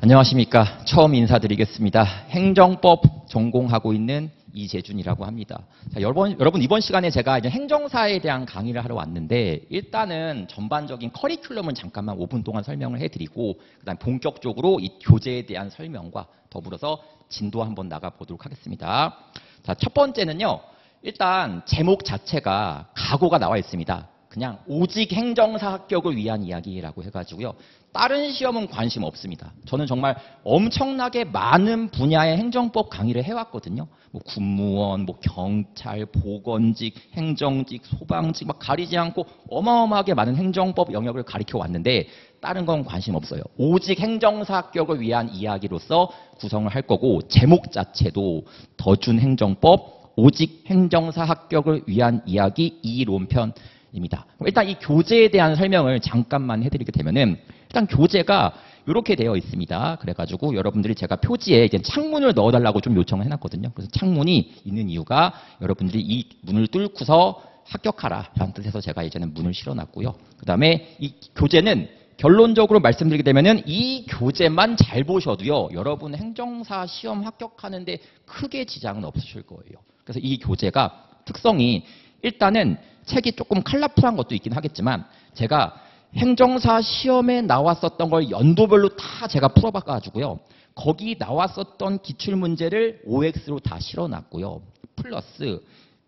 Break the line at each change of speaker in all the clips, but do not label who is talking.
안녕하십니까. 처음 인사드리겠습니다. 행정법 전공하고 있는 이재준이라고 합니다. 자, 여러분 이번 시간에 제가 이제 행정사에 대한 강의를 하러 왔는데 일단은 전반적인 커리큘럼을 잠깐만 5분 동안 설명을 해드리고 그다음 본격적으로 이 교재에 대한 설명과 더불어서 진도 한번 나가보도록 하겠습니다. 자, 첫 번째는요. 일단 제목 자체가 각오가 나와 있습니다. 그냥 오직 행정사 합격을 위한 이야기라고 해가지고요. 다른 시험은 관심 없습니다. 저는 정말 엄청나게 많은 분야의 행정법 강의를 해왔거든요. 뭐 군무원, 뭐 경찰, 보건직, 행정직, 소방직 막 가리지 않고 어마어마하게 많은 행정법 영역을 가르쳐 왔는데 다른 건 관심 없어요. 오직 행정사 합격을 위한 이야기로서 구성을 할 거고 제목 자체도 더 준 행정법, 오직 행정사 합격을 위한 이야기 이론편 입니다. 일단 이 교재에 대한 설명을 잠깐만 해드리게 되면은 일단 교재가 이렇게 되어 있습니다. 그래가지고 여러분들이 제가 표지에 이제 창문을 넣어달라고 좀 요청을 해놨거든요. 그래서 창문이 있는 이유가 여러분들이 이 문을 뚫고서 합격하라라는 뜻에서 제가 이제는 문을 실어놨고요. 그 다음에 이 교재는 결론적으로 말씀드리게 되면은 이 교재만 잘 보셔도요. 여러분 행정사 시험 합격하는데 크게 지장은 없으실 거예요. 그래서 이 교재가 특성이 일단은 책이 조금 컬러풀한 것도 있긴 하겠지만 제가 행정사 시험에 나왔었던 걸 연도별로 다 제가 풀어봐가지고요. 거기 나왔었던 기출문제를 OX로 다 실어놨고요. 플러스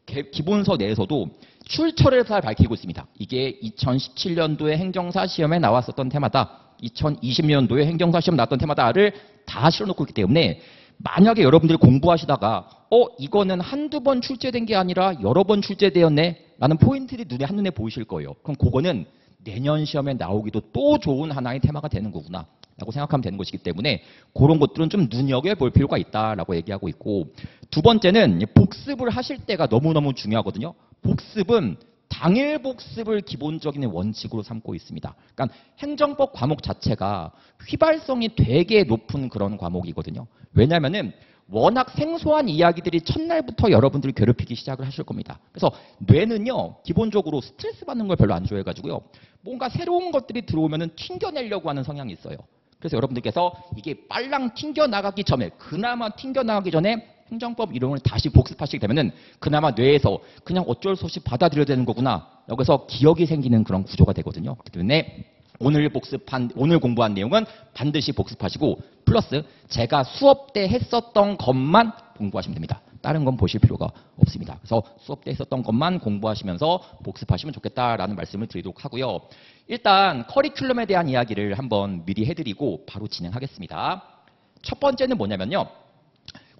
기본서 내에서도 출처를 잘 밝히고 있습니다. 이게 2017년도에 행정사 시험에 나왔었던 테마다 2020년도에 행정사 시험 나왔던 테마다를 다 실어놓고 있기 때문에 만약에 여러분들이 공부하시다가 이거는 한두 번 출제된 게 아니라 여러 번 출제되었네 라는 포인트들이 한눈에 보이실 거예요. 그럼 그거는 내년 시험에 나오기도 또 좋은 하나의 테마가 되는 거구나 라고 생각하면 되는 것이기 때문에 그런 것들은 좀 눈여겨볼 필요가 있다라고 얘기하고 있고, 두 번째는 복습을 하실 때가 너무너무 중요하거든요. 복습은 당일 복습을 기본적인 원칙으로 삼고 있습니다. 그러니까 행정법 과목 자체가 휘발성이 되게 높은 그런 과목이거든요. 왜냐하면은 워낙 생소한 이야기들이 첫날부터 여러분들을 괴롭히기 시작을 하실 겁니다. 그래서 뇌는요, 기본적으로 스트레스 받는 걸 별로 안 좋아해가지고요. 뭔가 새로운 것들이 들어오면은 튕겨내려고 하는 성향이 있어요. 그래서 여러분들께서 이게 빨랑 튕겨나가기 전에, 그나마 튕겨나가기 전에 행정법 이론을 다시 복습하시게 되면은 그나마 뇌에서 그냥 어쩔 수 없이 받아들여야 되는 거구나. 여기서 기억이 생기는 그런 구조가 되거든요. 그렇기 때문에 오늘 공부한 내용은 반드시 복습하시고 플러스 제가 수업 때 했었던 것만 공부하시면 됩니다. 다른 건 보실 필요가 없습니다. 그래서 수업 때 했었던 것만 공부하시면서 복습하시면 좋겠다라는 말씀을 드리도록 하고요. 일단 커리큘럼에 대한 이야기를 한번 미리 해드리고 바로 진행하겠습니다. 첫 번째는 뭐냐면요.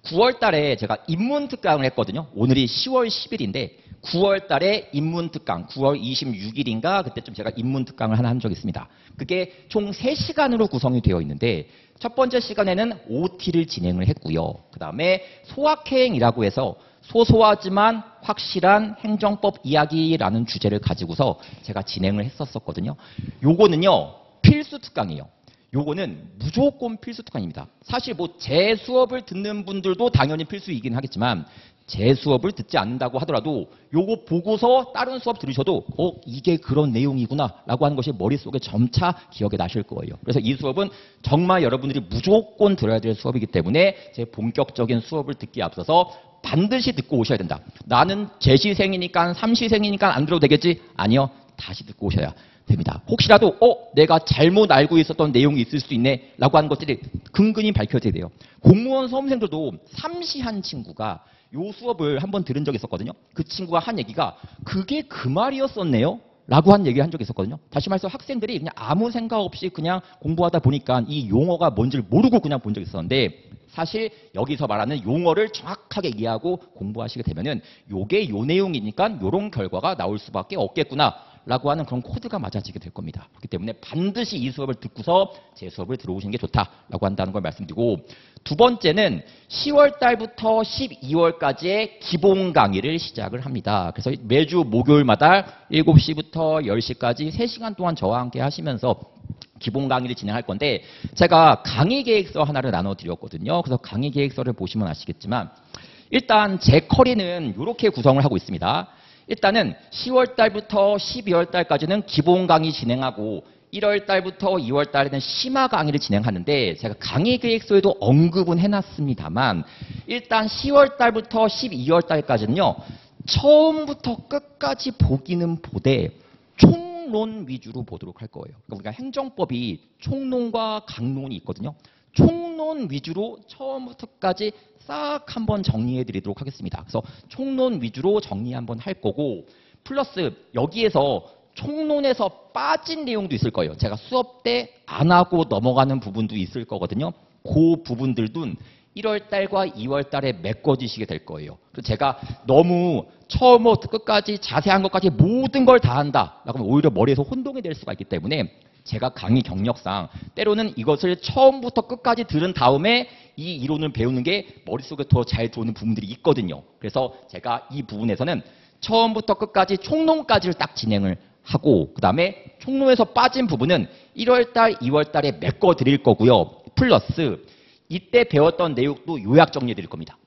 9월 달에 제가 인문특강을 했거든요. 오늘이 10월 10일인데 9월 달에 인문특강, 9월 26일인가 그때쯤 제가 인문특강을 하나 한 적이 있습니다. 그게 총 3시간으로 구성이 되어 있는데 첫 번째 시간에는 OT를 진행을 했고요. 그 다음에 소확행이라고 해서 소소하지만 확실한 행정법 이야기라는 주제를 가지고서 제가 진행을 했었거든요. 요거는요, 필수 특강이에요. 요거는 무조건 필수 특강입니다. 사실 뭐 제 수업을 듣는 분들도 당연히 필수이긴 하겠지만 제 수업을 듣지 않는다고 하더라도 요거 보고서 다른 수업 들으셔도 이게 그런 내용이구나 라고 하는 것이 머릿속에 점차 기억에 나실 거예요. 그래서 이 수업은 정말 여러분들이 무조건 들어야 될 수업이기 때문에 제 본격적인 수업을 듣기에 앞서서 반드시 듣고 오셔야 된다. 나는 재시생이니까 삼시생이니까 안 들어도 되겠지? 아니요. 다시 듣고 오셔야 됩니다. 혹시라도 내가 잘못 알고 있었던 내용이 있을 수 있네 라고 하는 것들이 근근히 밝혀져야 돼요. 공무원 수험생들도 삼시한 친구가 요 수업을 한번 들은 적이 있었거든요. 그 친구가 한 얘기가 그게 그 말이었었네요 라고 한 얘기를 한 적이 있었거든요. 다시 말해서 학생들이 그냥 아무 생각 없이 그냥 공부하다 보니까 이 용어가 뭔지를 모르고 그냥 본 적이 있었는데 사실 여기서 말하는 용어를 정확하게 이해하고 공부하시게 되면은 요게 요 내용이니까 요런 결과가 나올 수밖에 없겠구나 라고 하는 그런 코드가 맞아지게 될 겁니다. 그렇기 때문에 반드시 이 수업을 듣고서 제 수업을 들어오시는 게 좋다라고 한다는 걸 말씀드리고, 두 번째는 10월 달부터 12월까지의 기본 강의를 시작을 합니다. 그래서 매주 목요일마다 7시부터 10시까지 3시간 동안 저와 함께 하시면서 기본 강의를 진행할 건데 제가 강의 계획서 하나를 나눠드렸거든요. 그래서 강의 계획서를 보시면 아시겠지만 일단 제 커리는 이렇게 구성을 하고 있습니다. 일단은 10월 달부터 12월 달까지는 기본 강의 진행하고 1월 달부터 2월 달에는 심화 강의를 진행하는데 제가 강의 계획서에도 언급은 해놨습니다만 일단 10월 달부터 12월 달까지는요. 처음부터 끝까지 보기는 보되 총론 위주로 보도록 할 거예요. 그러니까 우리가 행정법이 총론과 강론이 있거든요. 총론 위주로 처음부터 끝까지 싹 한번 정리해 드리도록 하겠습니다. 그래서 총론 위주로 정리 한번 할 거고 플러스 여기에서 총론에서 빠진 내용도 있을 거예요. 제가 수업 때 안 하고 넘어가는 부분도 있을 거거든요. 그 부분들도 1월 달과 2월 달에 메꿔지시게 될 거예요. 그래서 제가 너무 처음부터 끝까지 자세한 것까지 모든 걸 다 한다. 그러면 오히려 머리에서 혼동이 될 수가 있기 때문에 제가 강의 경력상 때로는 이것을 처음부터 끝까지 들은 다음에 이 이론을 배우는 게 머릿속에 더 잘 들어오는 부분들이 있거든요. 그래서 제가 이 부분에서는 처음부터 끝까지 총론까지를 딱 진행을 하고 그다음에 총론에서 빠진 부분은 1월 달, 2월 달에 메꿔 드릴 거고요. 플러스 이때 배웠던 내용도 요약 정리해 드릴 겁니다.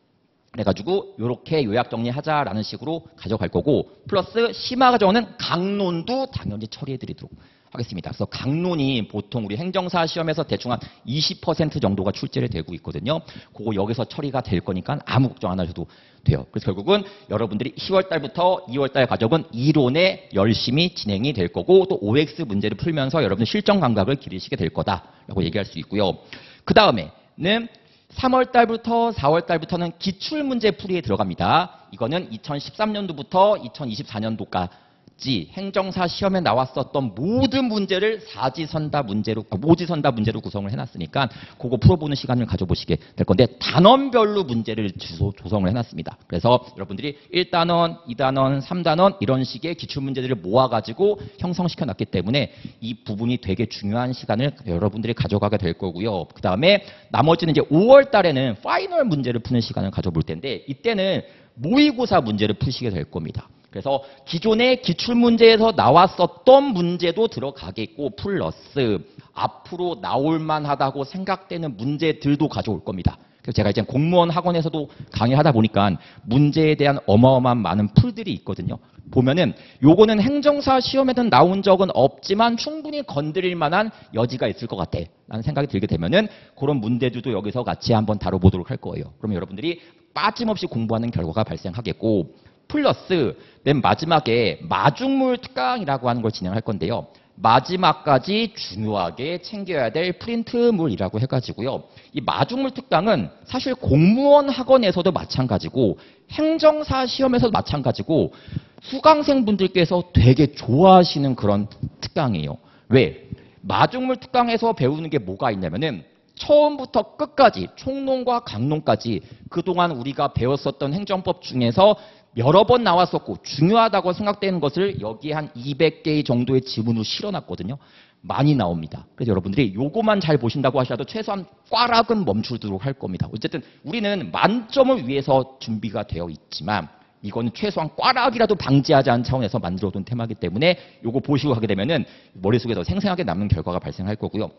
그래가지고 이렇게 요약 정리하자라는 식으로 가져갈 거고 플러스 심화 과정은 강론도 당연히 처리해 드리도록 하겠습니다. 그래서 강론이 보통 우리 행정사 시험에서 대충 한 20% 정도가 출제를 되고 있거든요. 그거 여기서 처리가 될 거니까 아무 걱정 안 하셔도 돼요. 그래서 결국은 여러분들이 10월 달부터 2월 달 과정은 이론에 열심히 진행이 될 거고 또 OX 문제를 풀면서 여러분들 실전 감각을 기르시게 될 거다라고 얘기할 수 있고요. 그 다음에는 3월 달부터 4월 달부터는 기출문제 풀이에 들어갑니다. 이거는 2013년도부터 2024년도까지 행정사 시험에 나왔었던 모든 문제를 사지선다 문제로, 모지선다 문제로 구성을 해놨으니까 그거 풀어보는 시간을 가져보시게 될 건데 단원별로 문제를 조성을 해놨습니다. 그래서 여러분들이 1단원, 2단원, 3단원 이런 식의 기출문제들을 모아가지고 형성시켜놨기 때문에 이 부분이 되게 중요한 시간을 여러분들이 가져가게 될 거고요. 그 다음에 나머지는 이제 5월 달에는 파이널 문제를 푸는 시간을 가져볼 텐데 이때는 모의고사 문제를 푸시게 될 겁니다. 그래서 기존의 기출문제에서 나왔었던 문제도 들어가겠고 플러스 앞으로 나올 만하다고 생각되는 문제들도 가져올 겁니다. 그래서 제가 이제 공무원 학원에서도 강의하다 보니까 문제에 대한 어마어마한 많은 풀들이 있거든요. 보면은 요거는 행정사 시험에는 나온 적은 없지만 충분히 건드릴 만한 여지가 있을 것 같아 라는 생각이 들게 되면은 그런 문제들도 여기서 같이 한번 다뤄보도록 할 거예요. 그러면 여러분들이 빠짐없이 공부하는 결과가 발생하겠고 플러스 맨 마지막에 마중물 특강이라고 하는 걸 진행할 건데요. 마지막까지 중요하게 챙겨야 될 프린트물이라고 해가지고요. 이 마중물 특강은 사실 공무원 학원에서도 마찬가지고 행정사 시험에서도 마찬가지고 수강생분들께서 되게 좋아하시는 그런 특강이에요. 왜? 마중물 특강에서 배우는 게 뭐가 있냐면은 처음부터 끝까지 총론과 강론까지 그동안 우리가 배웠었던 행정법 중에서 여러 번 나왔었고 중요하다고 생각되는 것을 여기에 한 200개 정도의 지문으로 실어놨거든요. 많이 나옵니다. 그래서 여러분들이 요거만 잘 보신다고 하셔도 최소한 꽈락은 멈추도록 할 겁니다. 어쨌든 우리는 만점을 위해서 준비가 되어 있지만 이거는 최소한 꽈락이라도 방지하지 않은 차원에서 만들어둔 테마이기 때문에 요거 보시고 하게 되면은 머릿속에 더 생생하게 남는 결과가 발생할 거고요.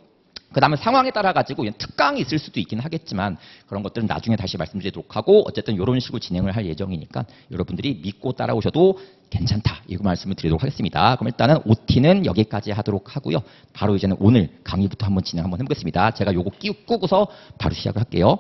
그 다음에 상황에 따라 가지고 특강이 있을 수도 있긴 하겠지만 그런 것들은 나중에 다시 말씀드리도록 하고 어쨌든 이런 식으로 진행을 할 예정이니까 여러분들이 믿고 따라오셔도 괜찮다 이거 말씀을 드리도록 하겠습니다. 그럼 일단은 OT는 여기까지 하도록 하고요. 바로 이제는 오늘 강의부터 한번 진행 한번 해보겠습니다. 제가 요거 끼고서 바로 시작을 할게요.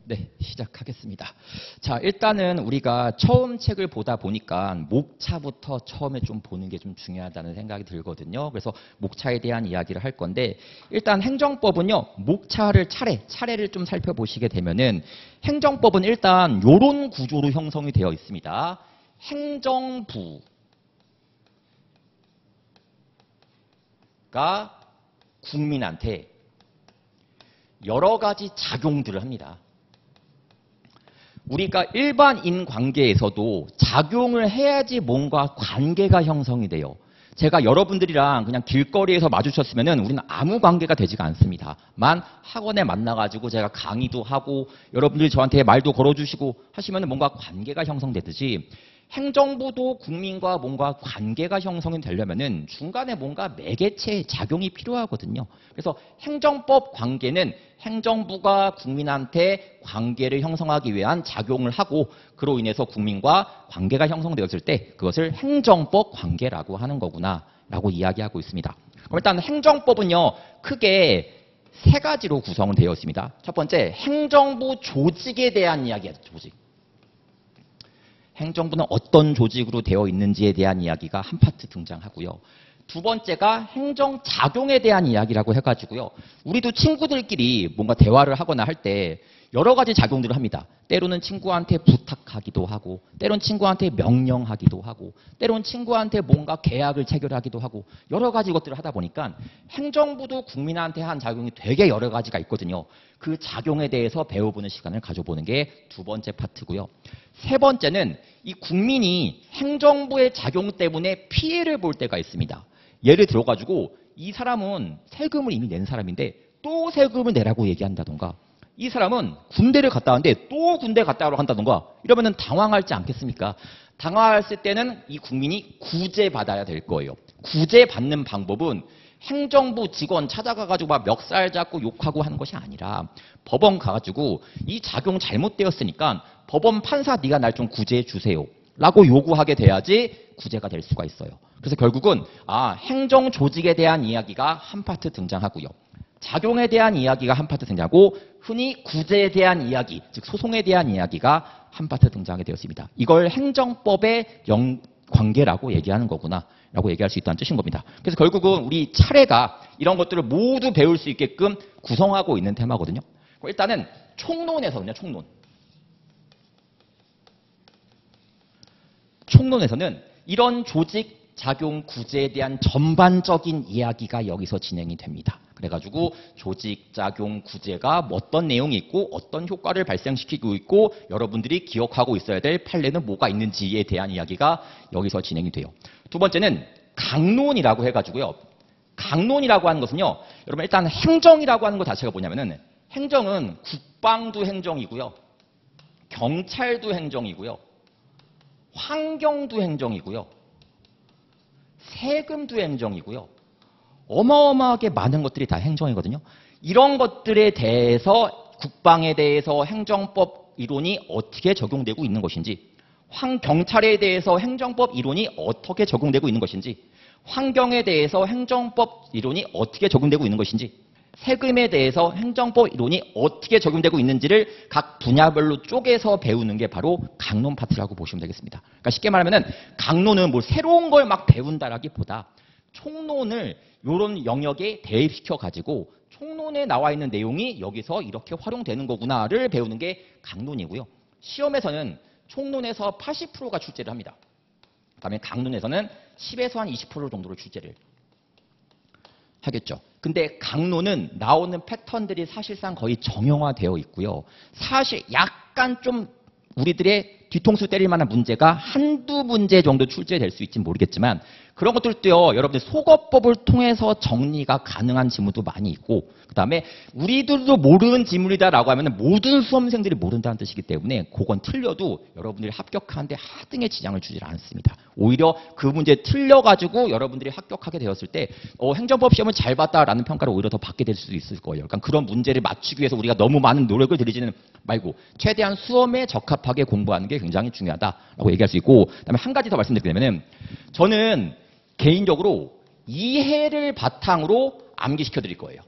네, 시작하겠습니다. 자, 일단은 우리가 처음 책을 보다 보니까 목차부터 처음에 좀 보는 게 좀 중요하다는 생각이 들거든요. 그래서 목차에 대한 이야기를 할 건데 일단 행정법은요. 목차를 차례를 좀 살펴보시게 되면은 행정법은 일단 요런 구조로 형성이 되어 있습니다. 행정부가 국민한테 여러 가지 작용들을 합니다. 우리가 일반인 관계에서도 작용을 해야지 뭔가 관계가 형성이 돼요. 제가 여러분들이랑 그냥 길거리에서 마주쳤으면은 우리는 아무 관계가 되지가 않습니다. 만 학원에 만나가지고 제가 강의도 하고 여러분들이 저한테 말도 걸어주시고 하시면은 뭔가 관계가 형성되듯이 행정부도 국민과 뭔가 관계가 형성이 되려면은 중간에 뭔가 매개체 작용이 필요하거든요. 그래서 행정법 관계는 행정부가 국민한테 관계를 형성하기 위한 작용을 하고 그로 인해서 국민과 관계가 형성되었을 때 그것을 행정법 관계라고 하는 거구나 라고 이야기하고 있습니다. 그럼 일단 행정법은요 크게 세 가지로 구성은 되어 있습니다. 첫 번째 행정부 조직에 대한 이야기예요. 조직. 행정부는 어떤 조직으로 되어 있는지에 대한 이야기가 한 파트 등장하고요. 두 번째가 행정작용에 대한 이야기라고 해가지고요. 우리도 친구들끼리 뭔가 대화를 하거나 할 때 여러 가지 작용들을 합니다. 때로는 친구한테 부탁하기도 하고 때로는 친구한테 명령하기도 하고 때로는 친구한테 뭔가 계약을 체결하기도 하고 여러 가지 것들을 하다 보니까 행정부도 국민한테 한 작용이 되게 여러 가지가 있거든요. 그 작용에 대해서 배워보는 시간을 가져보는 게 두 번째 파트고요. 세 번째는 이 국민이 행정부의 작용 때문에 피해를 볼 때가 있습니다. 예를 들어가지고 이 사람은 세금을 이미 낸 사람인데 또 세금을 내라고 얘기한다던가 이 사람은 군대를 갔다 왔는데 또 군대 갔다 오라고 한다던가 이러면은 당황하지 않겠습니까? 당황했을 때는 이 국민이 구제받아야 될 거예요. 구제받는 방법은 행정부 직원 찾아가가지고 막 멱살 잡고 욕하고 하는 것이 아니라 법원 가가지고 이 작용 잘못되었으니까 법원 판사 네가 날 좀 구제해 주세요 라고 요구하게 돼야지 구제가 될 수가 있어요. 그래서 결국은 행정 조직에 대한 이야기가 한 파트 등장하고요. 작용에 대한 이야기가 한 파트 등장하고 흔히 구제에 대한 이야기, 즉 소송에 대한 이야기가 한 파트 등장하게 되었습니다. 이걸 행정법의 관계라고 얘기하는 거구나 라고 얘기할 수 있다는 뜻인 겁니다. 그래서 결국은 우리 차례가 이런 것들을 모두 배울 수 있게끔 구성하고 있는 테마거든요. 일단은 총론에서는요. 총론에서는 이런 조직, 작용, 구제에 대한 전반적인 이야기가 여기서 진행이 됩니다. 그래가지고 조직, 작용, 구제가 어떤 내용이 있고 어떤 효과를 발생시키고 있고 여러분들이 기억하고 있어야 될 판례는 뭐가 있는지에 대한 이야기가 여기서 진행이 돼요. 두 번째는 강론이라고 해가지고요. 강론이라고 하는 것은요. 여러분 일단 행정이라고 하는 것 자체가 뭐냐면은 행정은 국방도 행정이고요. 경찰도 행정이고요. 환경도 행정이고요. 세금도 행정이고요. 어마어마하게 많은 것들이 다 행정이거든요. 이런 것들에 대해서 국방에 대해서 행정법 이론이 어떻게 적용되고 있는 것인지 경찰에 대해서 행정법 이론이 어떻게 적용되고 있는 것인지 환경에 대해서 행정법 이론이 어떻게 적용되고 있는 것인지 세금에 대해서 행정법 이론이 어떻게 적용되고 있는지를 각 분야별로 쪼개서 배우는 게 바로 강론 파트라고 보시면 되겠습니다. 그러니까 쉽게 말하면 강론은 뭐 새로운 걸 막 배운다라기보다 총론을 이런 영역에 대입시켜 가지고 총론에 나와 있는 내용이 여기서 이렇게 활용되는 거구나를 배우는 게 강론이고요. 시험에서는 총론에서 80%가 출제를 합니다. 그다음에 강론에서는 10에서 한 20% 정도로 출제를 하겠죠. 근데 강론은 나오는 패턴들이 사실상 거의 정형화되어 있고요. 사실 약간 좀 우리들의 뒤통수 때릴 만한 문제가 한두 문제 정도 출제될 수 있지는 모르겠지만 그런 것들도요. 여러분들 속어법을 통해서 정리가 가능한 지문도 많이 있고 그다음에 우리들도 모르는 지문이다라고 하면 모든 수험생들이 모른다는 뜻이기 때문에 그건 틀려도 여러분들이 합격하는데 하등의 지장을 주질 않습니다. 오히려 그 문제 틀려가지고 여러분들이 합격하게 되었을 때 행정법 시험을 잘 봤다라는 평가를 오히려 더 받게 될 수도 있을 거예요. 그러니까 그런 문제를 맞추기 위해서 우리가 너무 많은 노력을 들이지는 말고 최대한 수험에 적합하게 공부하는 게 굉장히 중요하다라고 얘기할 수 있고 그다음에 한 가지 더 말씀드리면 저는 개인적으로 이해를 바탕으로 암기시켜 드릴 거예요.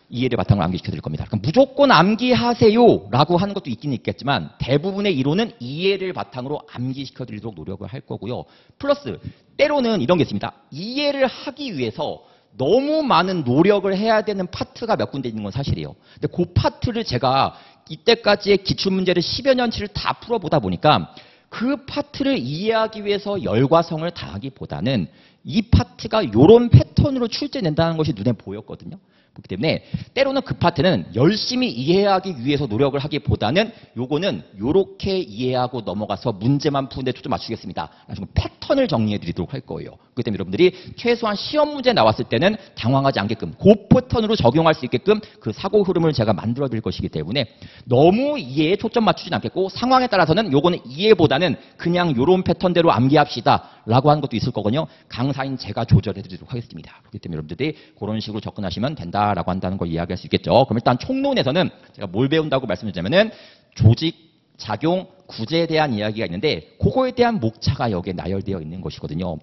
이해를 바탕으로 암기시켜 드릴 겁니다. 그러니까 무조건 암기하세요 라고 하는 것도 있긴 있겠지만 대부분의 이론은 이해를 바탕으로 암기시켜 드리도록 노력을 할 거고요. 플러스 때로는 이런 게 있습니다. 이해를 하기 위해서 너무 많은 노력을 해야 되는 파트가 몇 군데 있는 건 사실이에요. 근데 그 파트를 제가 이때까지의 기출문제를 10여 년치를 다 풀어보다 보니까 그 파트를 이해하기 위해서 열과 성을 다하기보다는 이 파트가 이런 패턴으로 출제된다는 것이 눈에 보였거든요. 그렇기 때문에 때로는 그 파트는 열심히 이해하기 위해서 노력을 하기보다는 요거는 요렇게 이해하고 넘어가서 문제만 푸는데 초점 맞추겠습니다. 나중에 패턴을 정리해 드리도록 할 거예요. 그렇기 때문에 여러분들이 최소한 시험 문제 나왔을 때는 당황하지 않게끔 그 패턴으로 적용할 수 있게끔 그 사고 흐름을 제가 만들어 드릴 것이기 때문에 너무 이해에 초점 맞추진 않겠고 상황에 따라서는 요거는 이해보다는 그냥 요런 패턴대로 암기합시다 라고 하는 것도 있을 거거든요. 강사인 제가 조절해 드리도록 하겠습니다. 그렇기 때문에 여러분들이 그런 식으로 접근하시면 된다라고 한다는 걸 이야기할 수 있겠죠. 그럼 일단 총론에서는 제가 뭘 배운다고 말씀드리자면은 조직, 작용, 구제에 대한 이야기가 있는데 그거에 대한 목차가 여기에 나열되어 있는 것이거든요.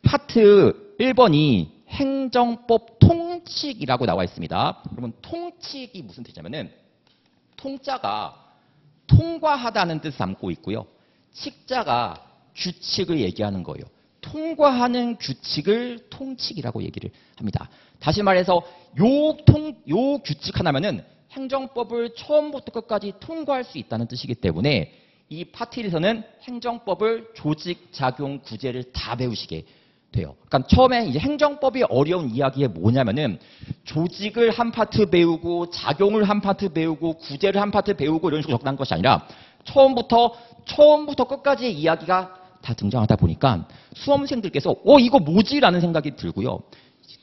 파트 1번이 행정법 통칙이라고 나와 있습니다. 그러면 통칙이 무슨 뜻이냐면은 통자가 통과하다는 뜻을 담고 있고요. 칙자가 규칙을 얘기하는 거예요. 통과하는 규칙을 통칙이라고 얘기를 합니다. 다시 말해서 요 규칙 하나면은 행정법을 처음부터 끝까지 통과할 수 있다는 뜻이기 때문에 이 파트 1에서는 행정법을 조직, 작용, 구제를 다 배우시게 돼요. 그러니까 처음에 이제 행정법이 어려운 이야기가 뭐냐면은 조직을 한 파트 배우고 작용을 한 파트 배우고 구제를 한 파트 배우고 이런 식으로 접근한 것이 아니라 처음부터 끝까지의 이야기가 다 등장하다 보니까 수험생들께서 이거 뭐지? 라는 생각이 들고요.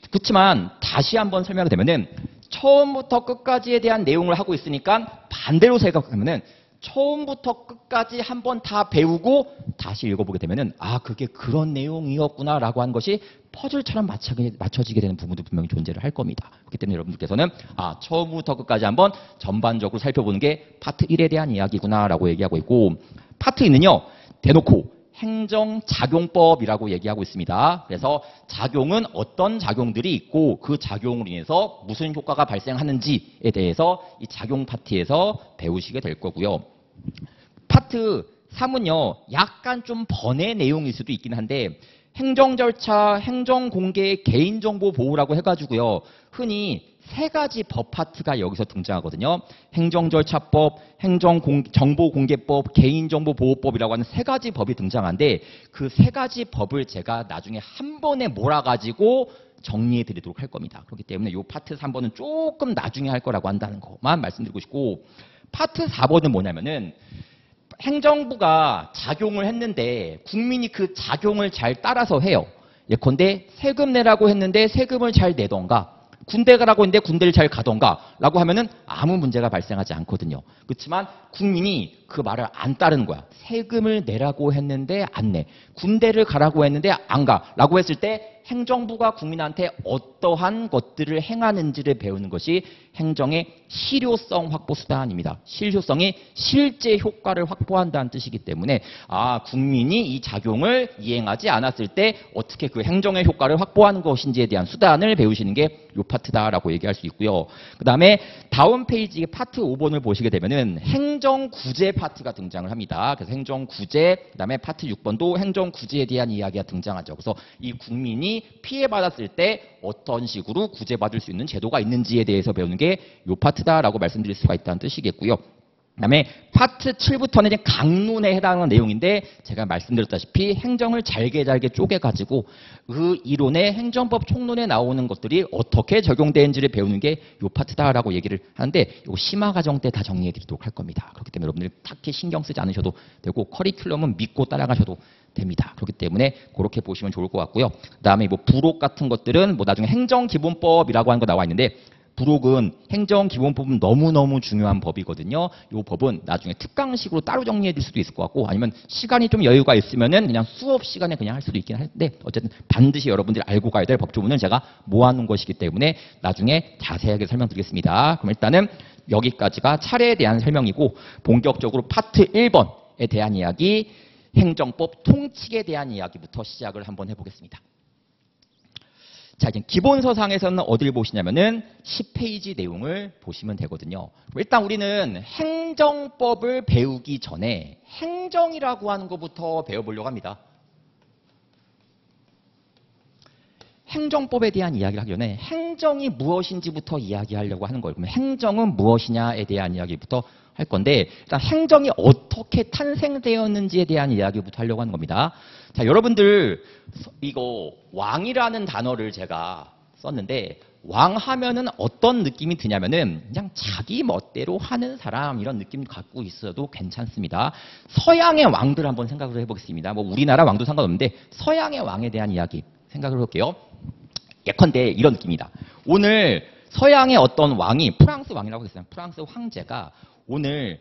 그렇지만 다시 한번 설명이 되면은 처음부터 끝까지에 대한 내용을 하고 있으니까 반대로 생각하면은 처음부터 끝까지 한번 다 배우고 다시 읽어보게 되면은 그게 그런 내용이었구나라고 하는 것이 퍼즐처럼 맞춰지게 되는 부분도 분명히 존재를 할 겁니다. 그렇기 때문에 여러분들께서는 처음부터 끝까지 한번 전반적으로 살펴보는 게 파트 1에 대한 이야기구나라고 얘기하고 있고 파트 2는요. 대놓고 행정작용법이라고 얘기하고 있습니다. 그래서 작용은 어떤 작용들이 있고 그 작용으로 인해서 무슨 효과가 발생하는지에 대해서 이 작용 파트에서 배우시게 될 거고요. 파트 3은요. 약간 좀 번외 내용일 수도 있긴 한데 행정절차, 행정공개, 개인정보 보호라고 해가지고요. 흔히 세 가지 법 파트가 여기서 등장하거든요. 행정절차법, 정보공개법, 개인정보보호법이라고 하는 세 가지 법이 등장하는데 그 세 가지 법을 제가 나중에 한 번에 몰아가지고 정리해 드리도록 할 겁니다. 그렇기 때문에 이 파트 3번은 조금 나중에 할 거라고 한다는 것만 말씀드리고 싶고 파트 4번은 뭐냐면은 행정부가 작용을 했는데 국민이 그 작용을 잘 따라서 해요. 예컨대 세금 내라고 했는데 세금을 잘 내던가 군대 가라고 했는데 군대를 잘 가던가 라고 하면은 아무 문제가 발생하지 않거든요. 그렇지만 국민이 그 말을 안 따르는 거야. 세금을 내라고 했는데 안 내. 군대를 가라고 했는데 안 가. 라고 했을 때 행정부가 국민한테 어떠한 것들을 행하는지를 배우는 것이 행정의 실효성 확보 수단입니다. 실효성이 실제 효과를 확보한다는 뜻이기 때문에 국민이 이 작용을 이행하지 않았을 때 어떻게 그 행정의 효과를 확보하는 것인지에 대한 수단을 배우시는 게 이 파트다라고 얘기할 수 있고요. 그 다음에 다음 페이지 파트 5번을 보시게 되면은 행정구제 파트가 등장을 합니다. 그래서 행정구제, 그 다음에 파트 6번도 행정구제에 대한 이야기가 등장하죠. 그래서 이 국민이 피해받았을 때 어떤 식으로 구제받을 수 있는 제도가 있는지에 대해서 배우는 게 이 파트다라고 말씀드릴 수가 있다는 뜻이겠고요. 그다음에 파트 7부터는 이제 강론에 해당하는 내용인데 제가 말씀드렸다시피 행정을 잘게 쪼개가지고 그 이론의 행정법 총론에 나오는 것들이 어떻게 적용되는지를 배우는 게 이 파트다라고 얘기를 하는데 이거 심화 과정 때 다 정리해 드리도록 할 겁니다. 그렇기 때문에 여러분들이 딱히 신경 쓰지 않으셔도 되고 커리큘럼은 믿고 따라가셔도 됩니다. 그렇기 때문에 그렇게 보시면 좋을 것 같고요. 그다음에 부록 같은 것들은 나중에 행정기본법이라고 하는 거 나와 있는데 부록은 행정기본법은 너무너무 중요한 법이거든요. 이 법은 나중에 특강식으로 따로 정리해 드릴 수도 있을 것 같고 아니면 시간이 좀 여유가 있으면은 그냥 수업 시간에 그냥 할 수도 있긴 한데 어쨌든 반드시 여러분들이 알고 가야 될 법조문을 제가 모아놓은 것이기 때문에 나중에 자세하게 설명드리겠습니다. 그럼 일단은 여기까지가 차례에 대한 설명이고 본격적으로 파트 1번에 대한 이야기 행정법 통칙에 대한 이야기부터 시작을 한번 해보겠습니다. 자, 이제 기본서상에서는 어디를 보시냐면은 10페이지 내용을 보시면 되거든요. 일단 우리는 행정법을 배우기 전에 행정이라고 하는 것부터 배워보려고 합니다. 행정법에 대한 이야기를 하기 전에 행정이 무엇인지부터 이야기하려고 하는 거예요. 그러면 행정은 무엇이냐에 대한 이야기부터 할 건데 일단 행정이 어떻게 탄생되었는지에 대한 이야기부터 하려고 하는 겁니다. 자, 여러분들 이거 왕이라는 단어를 제가 썼는데 왕 하면은 어떤 느낌이 드냐면은 그냥 자기 멋대로 하는 사람 이런 느낌 갖고 있어도 괜찮습니다. 서양의 왕들 한번 생각을 해보겠습니다. 뭐 우리나라 왕도 상관없는데 서양의 왕에 대한 이야기 생각을 해볼게요. 예컨대 이런 느낌이다. 오늘 서양의 어떤 왕이 프랑스 왕이라고 했어요. 프랑스 황제가 오늘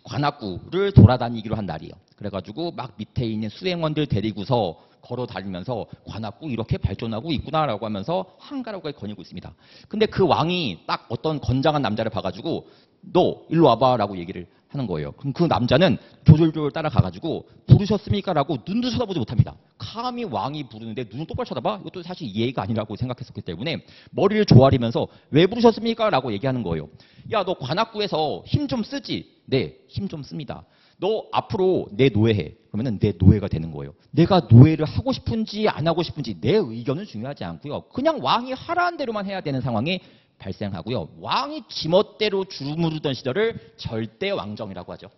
관악구를 돌아다니기로 한 날이에요. 그래가지고 막 밑에 있는 수행원들 데리고서 걸어 다니면서 관악구 이렇게 발전하고 있구나라고 하면서 한가라고 거니고 있습니다. 근데 그 왕이 딱 어떤 건장한 남자를 봐가지고 너 일로 와봐라고 얘기를 하는 거예요. 그럼 그 남자는 조졸조졸 따라가가지고 부르셨습니까? 라고 눈도 쳐다보지 못합니다. 감히 왕이 부르는데 눈을 똑바로 쳐다봐? 이것도 사실 예의가 아니라고 생각했었기 때문에 머리를 조아리면서 왜 부르셨습니까? 라고 얘기하는 거예요. 야, 너 관악구에서 힘 좀 쓰지? 네, 힘 좀 씁니다. 너 앞으로 내 노예해. 그러면 내 노예가 되는 거예요. 내가 노예를 하고 싶은지 안 하고 싶은지 내 의견은 중요하지 않고요. 그냥 왕이 하라는 대로만 해야 되는 상황이 발생하고요. 왕이 지멋대로 주무르던 시절을 절대 왕정이라고 하죠.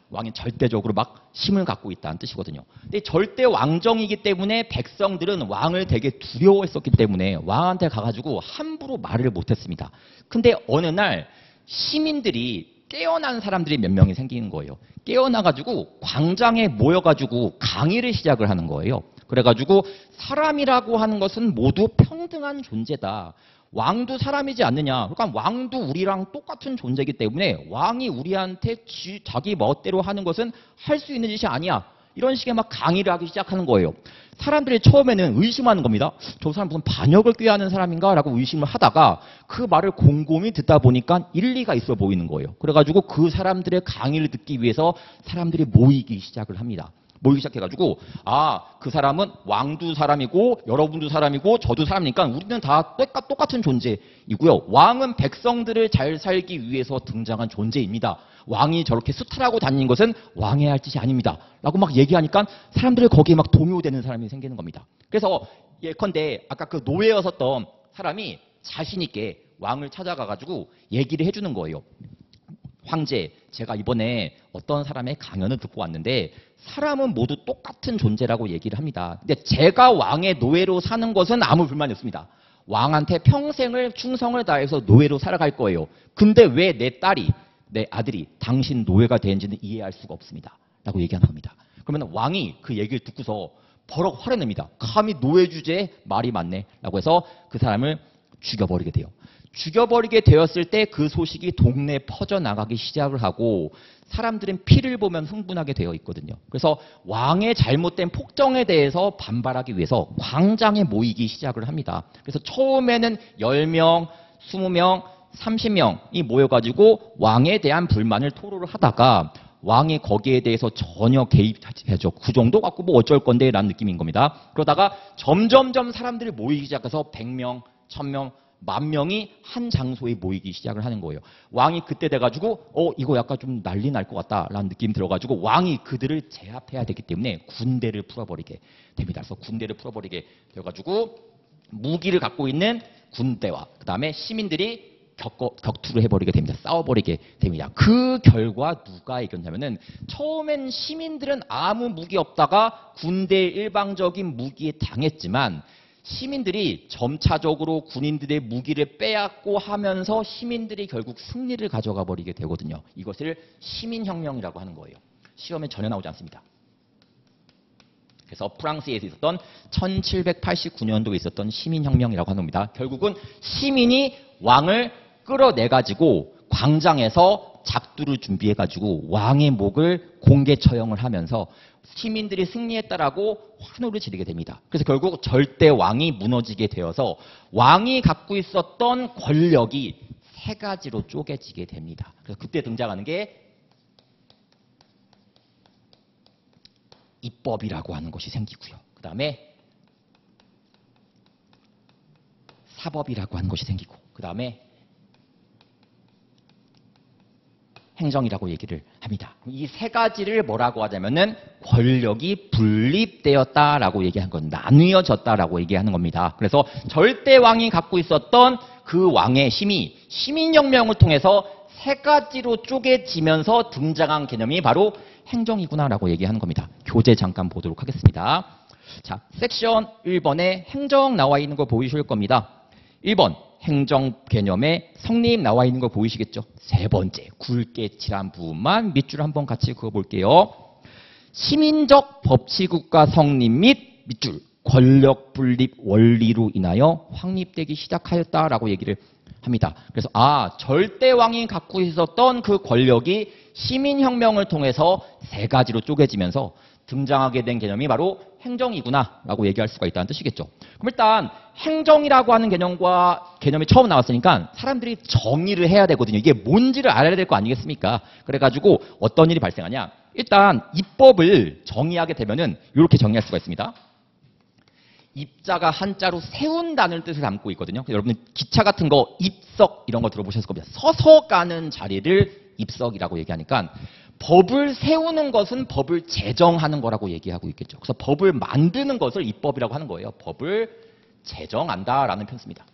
왕이 절대적으로 막 힘을 갖고 있다는 뜻이거든요. 근데 절대 왕정이기 때문에 백성들은 왕을 되게 두려워했었기 때문에 왕한테 가가지고 함부로 말을 못했습니다. 근데 어느 날 시민들이 깨어난 사람들이 몇 명이 생기는 거예요. 깨어나가지고 광장에 모여가지고 강의를 시작을 하는 거예요. 그래가지고 사람이라고 하는 것은 모두 평등한 존재다. 왕도 사람이지 않느냐. 그러니까 왕도 우리랑 똑같은 존재이기 때문에 왕이 우리한테 자기 멋대로 하는 것은 할 수 있는 짓이 아니야. 이런 식의 막 강의를 하기 시작하는 거예요. 사람들이 처음에는 의심하는 겁니다. 저 사람 무슨 반역을 꾀하는 사람인가? 라고 의심을 하다가 그 말을 곰곰이 듣다 보니까 일리가 있어 보이는 거예요. 그래가지고 그 사람들의 강의를 듣기 위해서 사람들이 모이기 시작을 합니다. 모이기 시작해가지고 그 사람은 왕도 사람이고 여러분도 사람이고 저도 사람이니까 우리는 다 똑같은 존재이고요. 왕은 백성들을 잘 살기 위해서 등장한 존재입니다. 왕이 저렇게 수탈하고 다니는 것은 왕의 할 짓이 아닙니다. 라고 막 얘기하니까 사람들이 거기에 막 동요되는 사람이 생기는 겁니다. 그래서 예컨대 아까 그 노예였었던 사람이 자신 있게 왕을 찾아가가지고 얘기를 해주는 거예요. 황제, 제가 이번에 어떤 사람의 강연을 듣고 왔는데 사람은 모두 똑같은 존재라고 얘기를 합니다. 근데 제가 왕의 노예로 사는 것은 아무 불만이 없습니다. 왕한테 평생을 충성을 다해서 노예로 살아갈 거예요. 근데 왜 내 딸이, 내 아들이 당신 노예가 되는지는 이해할 수가 없습니다. 라고 얘기하는 겁니다. 그러면 왕이 그 얘기를 듣고서 버럭 화를 냅니다. 감히 노예 주제에 말이 많네. 라고 해서 그 사람을 죽여버리게 돼요. 죽여버리게 되었을 때 그 소식이 동네에 퍼져나가기 시작을 하고 사람들은 피를 보면 흥분하게 되어 있거든요. 그래서 왕의 잘못된 폭정에 대해서 반발하기 위해서 광장에 모이기 시작을 합니다. 그래서 처음에는 10명, 20명, 30명이 모여가지고 왕에 대한 불만을 토로를 하다가 왕이 거기에 대해서 전혀 개입하죠. 그 정도 갖고 뭐 어쩔 건데 라는 느낌인 겁니다. 그러다가 점점점 사람들이 모이기 시작해서 100명, 1000명, 10,000명이 한 장소에 모이기 시작을 하는 거예요. 왕이 그때 돼가지고 이거 약간 좀 난리 날 것 같다라는 느낌이 들어가지고 왕이 그들을 제압해야 되기 때문에 군대를 풀어버리게 됩니다. 그래서 군대를 풀어버리게 돼가지고 무기를 갖고 있는 군대와 그 다음에 시민들이 격투를 해버리게 됩니다. 싸워버리게 됩니다. 그 결과 누가 이겼냐면은 처음엔 시민들은 아무 무기 없다가 군대의 일방적인 무기에 당했지만 시민들이 점차적으로 군인들의 무기를 빼앗고 하면서 시민들이 결국 승리를 가져가 버리게 되거든요. 이것을 시민혁명이라고 하는 거예요. 시험에 전혀 나오지 않습니다. 그래서 프랑스에서 있었던 1789년도에 있었던 시민혁명이라고 하는 겁니다. 결국은 시민이 왕을 끌어내가지고 광장에서 작두를 준비해가지고 왕의 목을 공개 처형을 하면서 시민들이 승리했다라고 환호를 지르게 됩니다. 그래서 결국 절대 왕이 무너지게 되어서 왕이 갖고 있었던 권력이 세 가지로 쪼개지게 됩니다. 그래서 그때 등장하는 게 입법이라고 하는 것이 생기고요. 그 다음에 사법이라고 하는 것이 생기고 그 다음에 행정이라고 얘기를 합니다. 이 세 가지를 뭐라고 하자면은 권력이 분립되었다라고 얘기한 건 나뉘어졌다라고 얘기하는 겁니다. 그래서 절대 왕이 갖고 있었던 그 왕의 힘이 시민혁명을 통해서 세 가지로 쪼개지면서 등장한 개념이 바로 행정이구나라고 얘기하는 겁니다. 교재 잠깐 보도록 하겠습니다. 자, 섹션 1번에 행정 나와 있는 거 보이실 겁니다. 1번 행정 개념의 성립 나와 있는 거 보이시겠죠? 세 번째 굵게 칠한 부분만 밑줄 한번 같이 그어볼게요. 시민적 법치국가 성립 및 밑줄 권력 분립 원리로 인하여 확립되기 시작하였다라고 얘기를 합니다. 그래서 절대왕이 갖고 있었던 그 권력이 시민혁명을 통해서 세 가지로 쪼개지면서 등장하게 된 개념이 바로 행정이구나라고 얘기할 수가 있다는 뜻이겠죠. 그럼 일단 행정이라고 하는 개념이 처음 나왔으니까 사람들이 정의를 해야 되거든요. 이게 뭔지를 알아야 될 거 아니겠습니까? 그래가지고 어떤 일이 발생하냐? 일단 입법을 정의하게 되면은 이렇게 정의할 수가 있습니다. 입자가 한자로 세운다는 뜻을 담고 있거든요. 여러분 기차 같은 거 입석 이런 거 들어보셨을 겁니다. 서서 가는 자리를 입석이라고 얘기하니까 법을 세우는 것은 법을 제정하는 거라고 얘기하고 있겠죠. 그래서 법을 만드는 것을 입법이라고 하는 거예요. 법을 제정한다라는 편습니다.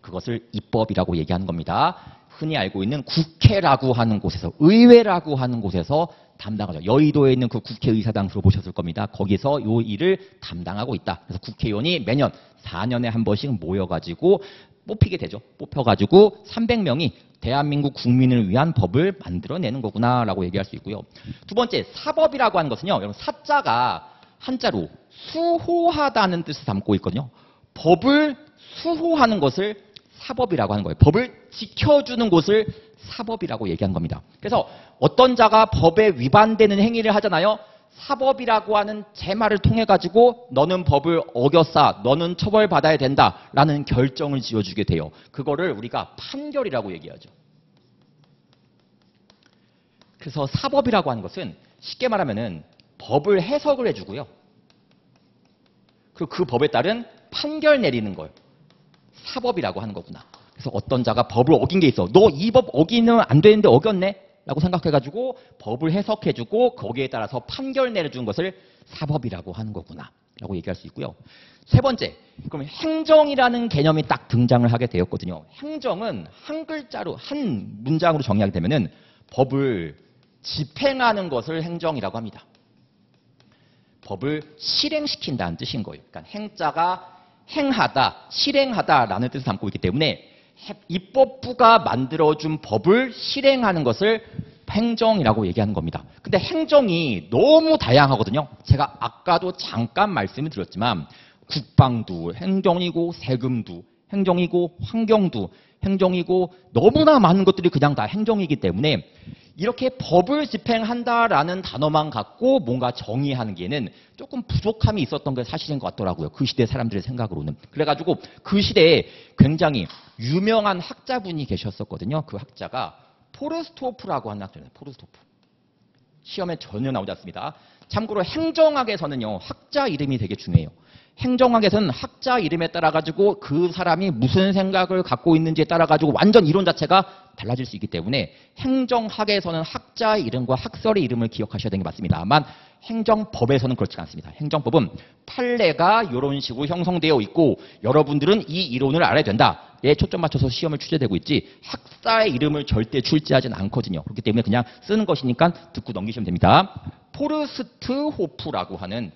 그것을 입법이라고 얘기하는 겁니다. 흔히 알고 있는 국회라고 하는 곳에서, 의회라고 하는 곳에서 담당하죠. 여의도에 있는 그 국회의사당 들어보셨을 겁니다. 거기서 이 일을 담당하고 있다. 그래서 국회의원이 매년 4년에 한 번씩 모여가지고 뽑히게 되죠. 뽑혀가지고 300명이 대한민국 국민을 위한 법을 만들어내는 거구나라고 얘기할 수 있고요. 두 번째, 사법이라고 하는 것은요. 여러분 사자가 한자로 수호하다는 뜻을 담고 있거든요. 법을 수호하는 것을 사법이라고 하는 거예요. 법을 지켜주는 곳을 사법이라고 얘기한 겁니다. 그래서 어떤 자가 법에 위반되는 행위를 하잖아요. 사법이라고 하는 제말을 통해 가지고 너는 법을 어겼어, 너는 처벌받아야 된다라는 결정을 지어주게 돼요. 그거를 우리가 판결이라고 얘기하죠. 그래서 사법이라고 하는 것은 쉽게 말하면은 법을 해석을 해주고요. 그리고 그 법에 따른 판결 내리는 걸 사법이라고 하는 거구나. 그래서 어떤 자가 법을 어긴 게 있어. 너 이 법 어기는 안 되는데 어겼네? 라고 생각해가지고 법을 해석해주고 거기에 따라서 판결 내려주는 것을 사법이라고 하는 거구나 라고 얘기할 수 있고요. 세 번째, 그럼 행정이라는 개념이 딱 등장을 하게 되었거든요. 행정은 한 글자로, 한 문장으로 정의하게 되면은 법을 집행하는 것을 행정이라고 합니다. 법을 실행시킨다는 뜻인 거예요. 그러니까 행자가 행하다, 실행하다라는 뜻을 담고 있기 때문에 입법부가 만들어준 법을 실행하는 것을 행정이라고 얘기하는 겁니다. 근데 행정이 너무 다양하거든요. 제가 아까도 잠깐 말씀을 드렸지만 국방도 행정이고 세금도 행정이고 환경도 행정이고 너무나 많은 것들이 그냥 다 행정이기 때문에 이렇게 법을 집행한다라는 단어만 갖고 뭔가 정의하는 게는 조금 부족함이 있었던 게 사실인 것 같더라고요. 그 시대 사람들의 생각으로는. 그래가지고 그 시대에 굉장히 유명한 학자분이 계셨었거든요. 그 학자가 포르스토프라고 하는 학자예요. 포르스토프. 시험에 전혀 나오지 않습니다. 참고로 행정학에서는요. 학자 이름이 되게 중요해요. 행정학에서는 학자 이름에 따라 가지고 그 사람이 무슨 생각을 갖고 있는지에 따라 가지고 완전 이론 자체가 달라질 수 있기 때문에 행정학에서는 학자의 이름과 학설의 이름을 기억하셔야 되는 게 맞습니다. 다만 행정법에서는 그렇지 않습니다. 행정법은 판례가 이런 식으로 형성되어 있고 여러분들은 이 이론을 알아야 된다에 초점 맞춰서 시험을 출제되고 있지 학사의 이름을 절대 출제하지는 않거든요. 그렇기 때문에 그냥 쓰는 것이니까 듣고 넘기시면 됩니다. 포르스트호프라고 하는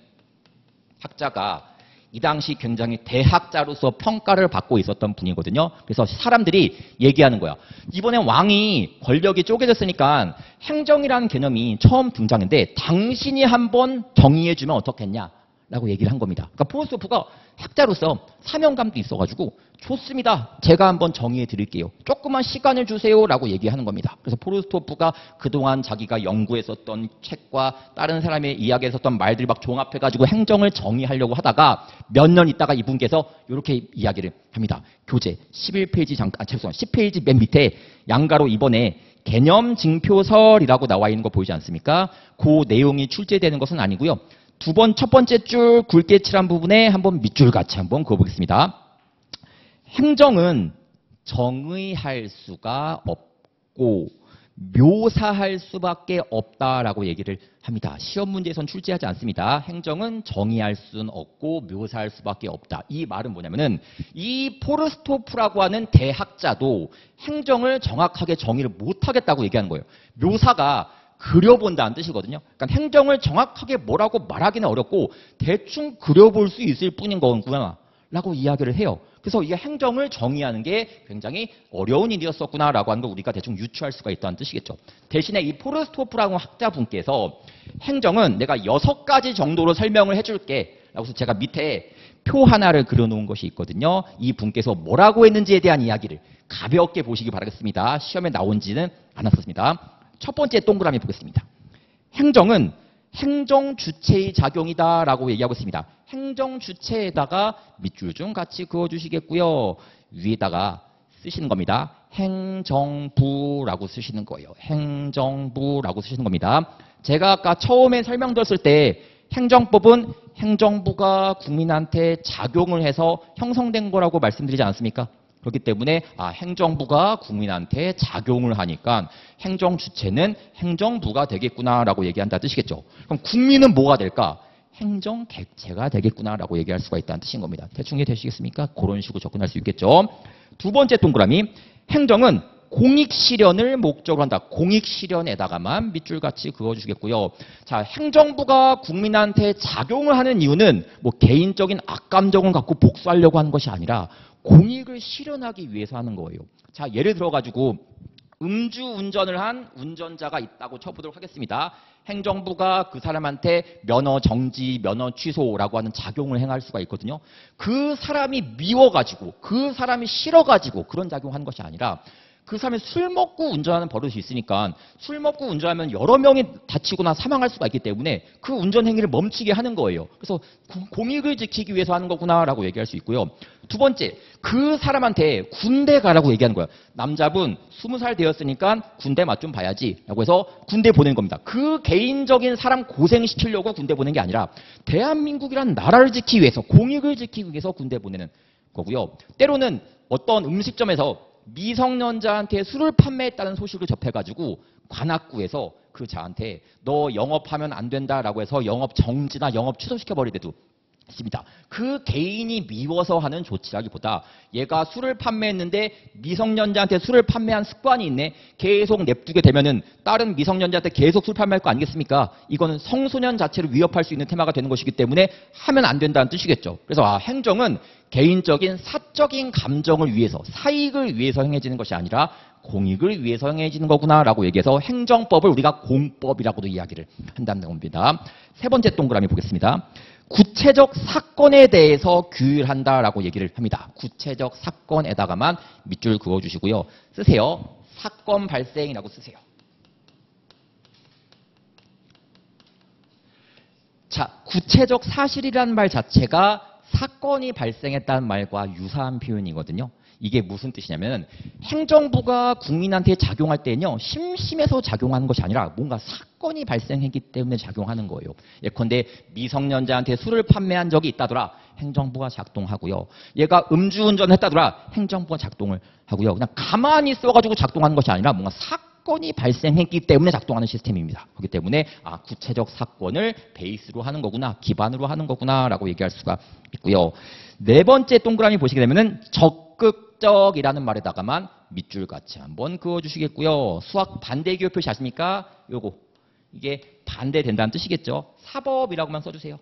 학자가 이 당시 굉장히 대학자로서 평가를 받고 있었던 분이거든요. 그래서 사람들이 얘기하는 거야. 이번에 왕이 권력이 쪼개졌으니까 행정이라는 개념이 처음 등장했는데 당신이 한번 정의해주면 어떻겠냐? 라고 얘기를 한 겁니다. 그러니까 포르스토프가 학자로서 사명감도 있어가지고 좋습니다. 제가 한번 정의해 드릴게요. 조금만 시간을 주세요. 라고 얘기하는 겁니다. 그래서 포르스토프가 그동안 자기가 연구했었던 책과 다른 사람의 이야기했었던 말들 막 종합해가지고 행정을 정의하려고 하다가 몇 년 있다가 이분께서 이렇게 이야기를 합니다. 교재 11페이지 죄송합니다. 10페이지 맨 밑에 양가로 이번에 개념 징표설이라고 나와 있는 거 보이지 않습니까? 그 내용이 출제되는 것은 아니고요. 첫 번째 줄 굵게 칠한 부분에 한번 밑줄 같이 한번 그어보겠습니다. 행정은 정의할 수가 없고 묘사할 수밖에 없다라고 얘기를 합니다. 시험 문제에선 출제하지 않습니다. 행정은 정의할 수는 없고 묘사할 수밖에 없다. 이 말은 뭐냐면은 이 포르스토프라고 하는 대학자도 행정을 정확하게 정의를 못하겠다고 얘기하는 거예요. 묘사가 그려본다는 뜻이거든요. 그러니까 행정을 정확하게 뭐라고 말하기는 어렵고 대충 그려볼 수 있을 뿐인 거구나 라고 이야기를 해요. 그래서 이게 행정을 정의하는 게 굉장히 어려운 일이었었구나라고 하는 걸 우리가 대충 유추할 수가 있다는 뜻이겠죠. 대신에 이 포르스토프라는 학자분께서 행정은 내가 6가지 정도로 설명을 해줄게 라고 해서 제가 밑에 표 하나를 그려놓은 것이 있거든요. 이 분께서 뭐라고 했는지에 대한 이야기를 가볍게 보시기 바라겠습니다. 시험에 나온지는 않았었습니다. 첫 번째 동그라미 보겠습니다. 행정은 행정 주체의 작용이다라고 얘기하고 있습니다. 행정 주체에다가 밑줄 좀 같이 그어주시겠고요. 위에다가 쓰시는 겁니다. 행정부라고 쓰시는 거예요. 행정부라고 쓰시는 겁니다. 제가 아까 처음에 설명드렸을 때 행정법은 행정부가 국민한테 작용을 해서 형성된 거라고 말씀드리지 않았습니까? 그렇기 때문에 행정부가 국민한테 작용을 하니까 행정 주체는 행정부가 되겠구나라고 얘기한다는 뜻이겠죠. 그럼 국민은 뭐가 될까? 행정 객체가 되겠구나라고 얘기할 수가 있다는 뜻인 겁니다. 대충 이해되시겠습니까? 그런 식으로 접근할 수 있겠죠. 두 번째 동그라미, 행정은 공익 실현을 목적으로 한다. 공익 실현에다가만 밑줄 같이 그어주시겠고요. 자, 행정부가 국민한테 작용을 하는 이유는 뭐 개인적인 악감정을 갖고 복수하려고 하는 것이 아니라 공익을 실현하기 위해서 하는 거예요. 자, 예를 들어가지고 음주운전을 한 운전자가 있다고 쳐보도록 하겠습니다. 행정부가 그 사람한테 면허 정지, 면허 취소라고 하는 작용을 행할 수가 있거든요. 그 사람이 미워가지고, 그 사람이 싫어가지고 그런 작용을 하는 것이 아니라 그 사람이 술 먹고 운전하는 버릇이 있으니까 술 먹고 운전하면 여러 명이 다치거나 사망할 수가 있기 때문에 그 운전 행위를 멈추게 하는 거예요. 그래서 공익을 지키기 위해서 하는 거구나라고 얘기할 수 있고요. 두 번째, 그 사람한테 군대 가라고 얘기하는 거예요. 남자분 20살 되었으니까 군대 맛 좀 봐야지 라고 해서 군대 보낸 겁니다. 그 개인적인 사람 고생시키려고 군대 보낸 게 아니라 대한민국이라는 나라를 지키기 위해서, 공익을 지키기 위해서 군대 보내는 거고요. 때로는 어떤 음식점에서 미성년자한테 술을 판매했다는 소식을 접해가지고 관악구에서 그 자한테 너 영업하면 안 된다라고 해서 영업 정지나 영업 취소시켜버릴 때도 있습니다. 그 개인이 미워서 하는 조치라기보다 얘가 술을 판매했는데 미성년자한테 술을 판매한 습관이 있네. 계속 냅두게 되면은 다른 미성년자한테 계속 술 판매할 거 아니겠습니까? 이거는 성소년 자체를 위협할 수 있는 테마가 되는 것이기 때문에 하면 안 된다는 뜻이겠죠. 그래서 행정은 개인적인 사적인 감정을 위해서, 사익을 위해서 행해지는 것이 아니라 공익을 위해서 행해지는 거구나라고 얘기해서 행정법을 우리가 공법이라고도 이야기를 한다는 겁니다. 세 번째 동그라미 보겠습니다. 구체적 사건에 대해서 규율한다라고 얘기를 합니다. 구체적 사건에다가만 밑줄 그어주시고요. 쓰세요. 사건 발생이라고 쓰세요. 자, 구체적 사실이라는 말 자체가 사건이 발생했다는 말과 유사한 표현이거든요. 이게 무슨 뜻이냐면 행정부가 국민한테 작용할 때는요. 심심해서 작용하는 것이 아니라 뭔가 사건이 발생했기 때문에 작용하는 거예요. 예컨대 미성년자한테 술을 판매한 적이 있다더라. 행정부가 작동하고요. 얘가 음주운전을 했다더라. 행정부가 작동을 하고요. 그냥 가만히 있어가지고 작동하는 것이 아니라 뭔가 사건이 발생했기 때문에 작동하는 시스템입니다. 그렇기 때문에 구체적 사건을 베이스로 하는 거구나, 기반으로 하는 거구나 라고 얘기할 수가 있고요. 네 번째 동그라미 보시게 되면은 적극적이라는 말에다가만 밑줄 같이 한번 그어주시겠고요. 수학 반대기호 표시 아십니까? 요거 이게 반대된다는 뜻이겠죠. 사법이라고만 써주세요.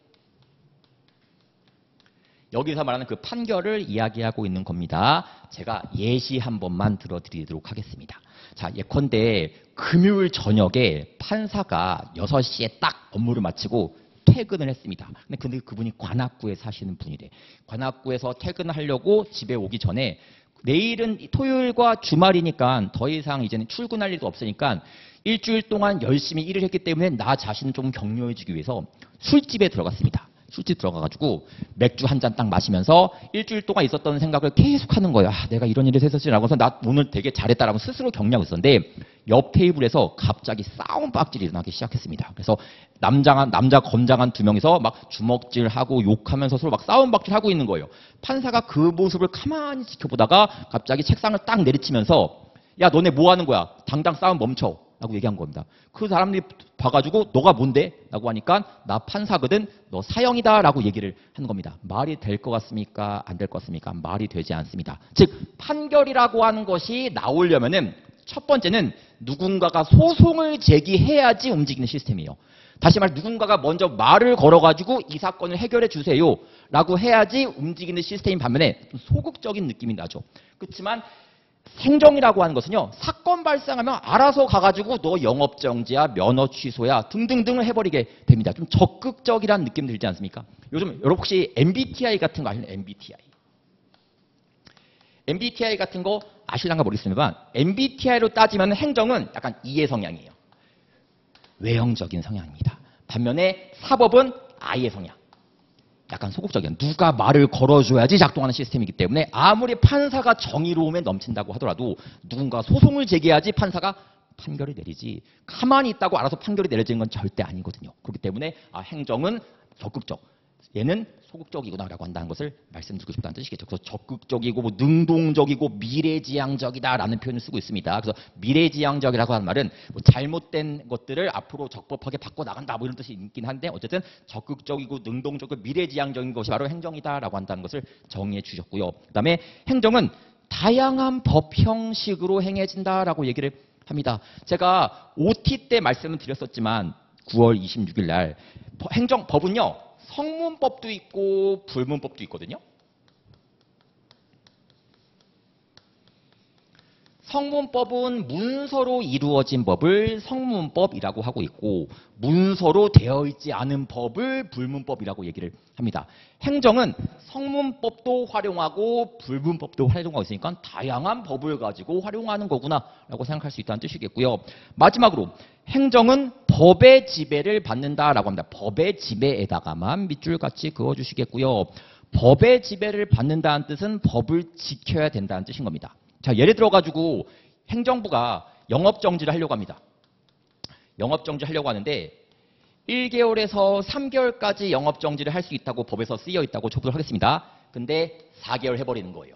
여기서 말하는 그 판결을 이야기하고 있는 겁니다. 제가 예시 한 번만 들어드리도록 하겠습니다. 자, 예컨대 금요일 저녁에 판사가 6시에 딱 업무를 마치고 퇴근을 했습니다. 근데 그분이 관악구에 사시는 분이래. 관악구에서 퇴근하려고 집에 오기 전에 내일은 토요일과 주말이니까 더 이상 이제는 출근할 일도 없으니까 일주일 동안 열심히 일을 했기 때문에 나 자신을 좀 격려해주기 위해서 술집에 들어갔습니다. 술집 들어가가지고 맥주 한 잔 딱 마시면서 일주일 동안 있었던 생각을 계속 하는 거예요. 내가 이런 일을 했었지라고 해서 나 오늘 되게 잘했다라고 스스로 격려하고 있었는데 옆 테이블에서 갑자기 싸움박질이 일어나기 시작했습니다. 그래서 남자 검장한 2명이서 막 주먹질하고 욕하면서 서로 막 싸움박질하고 있는 거예요. 판사가 그 모습을 가만히 지켜보다가 갑자기 책상을 딱 내리치면서 야 너네 뭐 하는 거야? 당장 싸움 멈춰. 라고 얘기한 겁니다. 그 사람들이 봐가지고 너가 뭔데? 라고 하니까 나 판사거든. 너 사형이다. 라고 얘기를 하는 겁니다. 말이 될 것 같습니까? 안 될 것 같습니까? 말이 되지 않습니다. 즉 판결이라고 하는 것이 나오려면은 첫 번째는 누군가가 소송을 제기해야지 움직이는 시스템이에요. 다시 말해 누군가가 먼저 말을 걸어가지고 이 사건을 해결해 주세요 라고 해야지 움직이는 시스템인 반면에 좀 소극적인 느낌이 나죠. 그렇지만 행정이라고 하는 것은요, 사건 발생하면 알아서 가가지고 너 영업정지야, 면허 취소야 등등등을 해버리게 됩니다. 좀 적극적이라는 느낌 들지 않습니까? 요즘 여러분 혹시 MBTI 같은 거 아시나요? MBTI 같은 거 아실랑가 모르겠습니다만 MBTI로 따지면 행정은 약간 E의 성향이에요. 외형적인 성향입니다. 반면에 사법은 I의 성향. 약간 소극적인, 누가 말을 걸어줘야지 작동하는 시스템이기 때문에 아무리 판사가 정의로움에 넘친다고 하더라도 누군가 소송을 제기해야지 판사가 판결을 내리지, 가만히 있다고 알아서 판결이 내려지는 건 절대 아니거든요. 그렇기 때문에 행정은 적극적, 얘는 소극적이구나라고 한다는 것을 말씀드리고 싶다는 뜻이겠죠. 그래서 적극적이고 뭐 능동적이고 미래지향적이다라는 표현을 쓰고 있습니다. 그래서 미래지향적이라고 하는 말은 뭐 잘못된 것들을 앞으로 적법하게 바꿔나간다 뭐 이런 뜻이 있긴 한데 어쨌든 적극적이고 능동적이고 미래지향적인 것이 바로 행정이다라고 한다는 것을 정의해 주셨고요. 그다음에 행정은 다양한 법 형식으로 행해진다라고 얘기를 합니다. 제가 OT 때 말씀을 드렸었지만 9월 26일 날 행정법은요. 성문법도 있고 불문법도 있거든요. 성문법은 문서로 이루어진 법을 성문법이라고 하고 있고 문서로 되어 있지 않은 법을 불문법이라고 얘기를 합니다. 행정은 성문법도 활용하고 불문법도 활용하고 있으니까 다양한 법을 가지고 활용하는 거구나라고 생각할 수 있다는 뜻이겠고요. 마지막으로 행정은 법의 지배를 받는다라고 합니다. 법의 지배에다가만 밑줄같이 그어주시겠고요. 법의 지배를 받는다는 뜻은 법을 지켜야 된다는 뜻인 겁니다. 자, 예를 들어가지고 행정부가 영업정지를 하려고 합니다. 영업정지 하려고 하는데 1개월에서 3개월까지 영업정지를 할 수 있다고 법에서 쓰여 있다고 촉구를 하겠습니다. 근데 4개월 해버리는 거예요.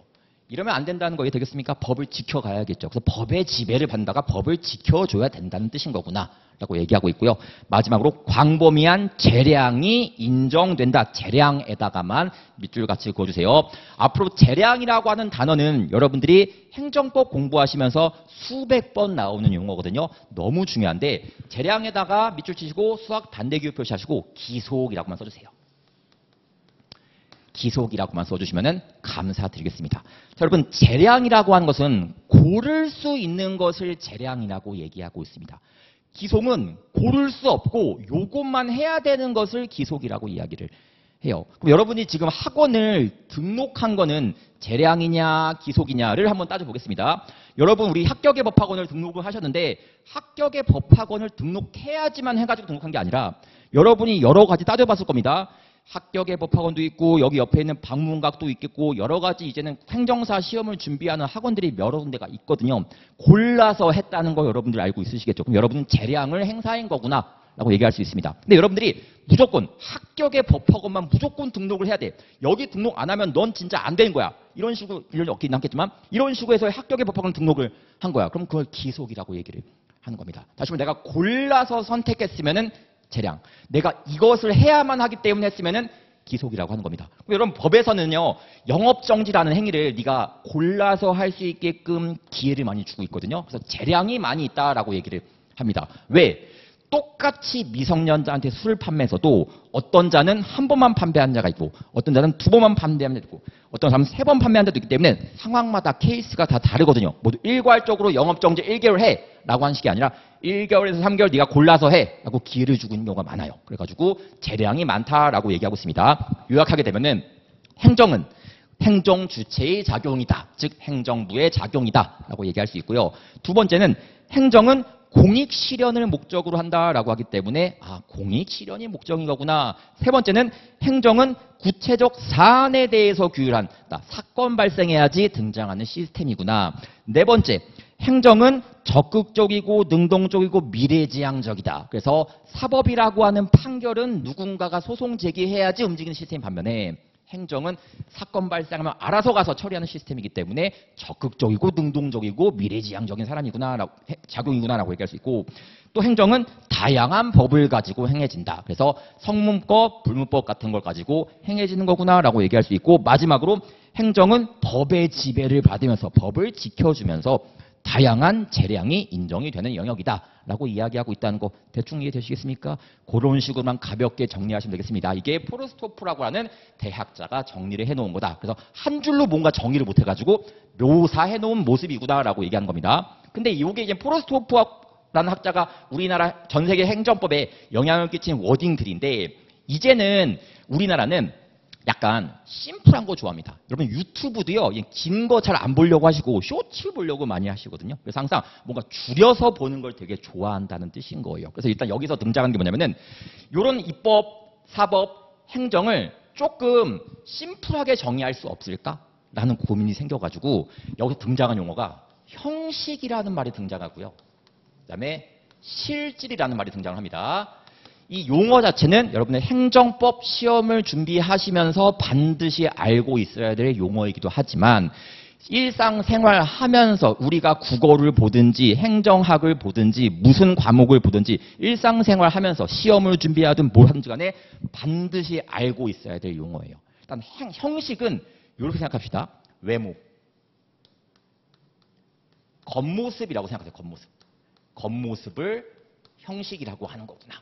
이러면 안 된다는 거게 되겠습니까? 법을 지켜가야겠죠. 그래서 법의 지배를 받는다가 법을 지켜줘야 된다는 뜻인 거구나 라고 얘기하고 있고요. 마지막으로 광범위한 재량이 인정된다. 재량에다가만 밑줄같이 그어주세요. 앞으로 재량이라고 하는 단어는 여러분들이 행정법 공부하시면서 수백 번 나오는 용어거든요. 너무 중요한데 재량에다가 밑줄 치시고 수학 반대기호 표시하시고 기속이라고만 써주세요. 기속이라고만 써주시면 감사드리겠습니다. 자, 여러분 재량이라고 하는 것은 고를 수 있는 것을 재량이라고 얘기하고 있습니다. 기속은 고를 수 없고 요것만 해야 되는 것을 기속이라고 이야기를 해요. 그럼 여러분이 지금 학원을 등록한 거는 재량이냐 기속이냐를 한번 따져보겠습니다. 여러분 우리 합격의 법학원을 등록을 하셨는데 합격의 법학원을 등록해야지만 해가지고 등록한 게 아니라 여러분이 여러 가지 따져봤을 겁니다. 합격의 법학원도 있고 여기 옆에 있는 방문각도 있겠고 여러 가지 이제는 행정사 시험을 준비하는 학원들이 여러 군데가 있거든요. 골라서 했다는 거 여러분들 알고 있으시겠죠. 그럼 여러분은 재량을 행사한 거구나 라고 얘기할 수 있습니다. 근데 여러분들이 무조건 합격의 법학원만 무조건 등록을 해야 돼. 여기 등록 안 하면 넌 진짜 안 되는 거야. 이런 식으로 일련이 없긴 않겠지만 이런 식으로 해서 합격의 법학원 등록을 한 거야. 그럼 그걸 기속이라고 얘기를 하는 겁니다. 다시 말해 내가 골라서 선택했으면은 재량. 내가 이것을 해야만 하기 때문에 했으면은 기속이라고 하는 겁니다. 여러분 법에서는요. 영업정지라는 행위를 네가 골라서 할 수 있게끔 기회를 많이 주고 있거든요. 그래서 재량이 많이 있다라고 얘기를 합니다. 왜? 똑같이 미성년자한테 술을 판매해서도 어떤 자는 한 번만 판매한 자가 있고 어떤 자는 두 번만 판매한 자도 있고 어떤 사람은 세 번 판매한 자도 있기 때문에 상황마다 케이스가 다 다르거든요. 모두 일괄적으로 영업정지 1개월 해 라고 하는 식이 아니라 1개월에서 3개월 네가 골라서 해 라고 기회를 주고 있는 경우가 많아요. 그래가지고 재량이 많다라고 얘기하고 있습니다. 요약하게 되면은 행정은 행정 주체의 작용이다. 즉 행정부의 작용이다 라고 얘기할 수 있고요. 두 번째는 행정은 공익 실현을 목적으로 한다라고 하기 때문에 공익 실현이 목적인 거구나. 세 번째는 행정은 구체적 사안에 대해서 규율한다. 사건 발생해야지 등장하는 시스템이구나. 네 번째, 행정은 적극적이고 능동적이고 미래지향적이다. 그래서 사법이라고 하는 판결은 누군가가 소송 제기해야지 움직이는 시스템 반면에 행정은 사건 발생하면 알아서 가서 처리하는 시스템이기 때문에 적극적이고 능동적이고 미래지향적인 작용이구나라고 얘기할 수 있고 또 행정은 다양한 법을 가지고 행해진다. 그래서 성문법, 불문법 같은 걸 가지고 행해지는 거구나라고 얘기할 수 있고 마지막으로 행정은 법의 지배를 받으면서 법을 지켜주면서 다양한 재량이 인정이 되는 영역이다 라고 이야기하고 있다는 거 대충 이해되시겠습니까? 그런 식으로만 가볍게 정리하시면 되겠습니다. 이게 포르스토프라고 하는 대학자가 정리를 해놓은 거다. 그래서 한 줄로 뭔가 정리를 못해가지고 묘사해놓은 모습이구나라고 얘기하는 겁니다. 근데 이게 이제 포르스토프라는 학자가 우리나라 전 세계 행정법에 영향을 끼친 워딩들인데 이제는 우리나라는 약간 심플한 거 좋아합니다. 여러분 유튜브도요. 긴 거 잘 안 보려고 하시고 쇼츠 보려고 많이 하시거든요. 그래서 항상 뭔가 줄여서 보는 걸 되게 좋아한다는 뜻인 거예요. 그래서 일단 여기서 등장한 게 뭐냐면은 이런 입법, 사법, 행정을 조금 심플하게 정의할 수 없을까라는 고민이 생겨가지고 여기서 등장한 용어가 형식이라는 말이 등장하고요. 그다음에 실질이라는 말이 등장합니다. 이 용어 자체는 여러분의 행정법 시험을 준비하시면서 반드시 알고 있어야 될 용어이기도 하지만 일상생활 하면서 우리가 국어를 보든지 행정학을 보든지 무슨 과목을 보든지 일상생활 하면서 시험을 준비하든 뭘 하든지 간에 반드시 알고 있어야 될 용어예요. 일단 형식은 이렇게 생각합시다. 외모. 겉모습이라고 생각하세요. 겉모습. 겉모습을 형식이라고 하는 거구나.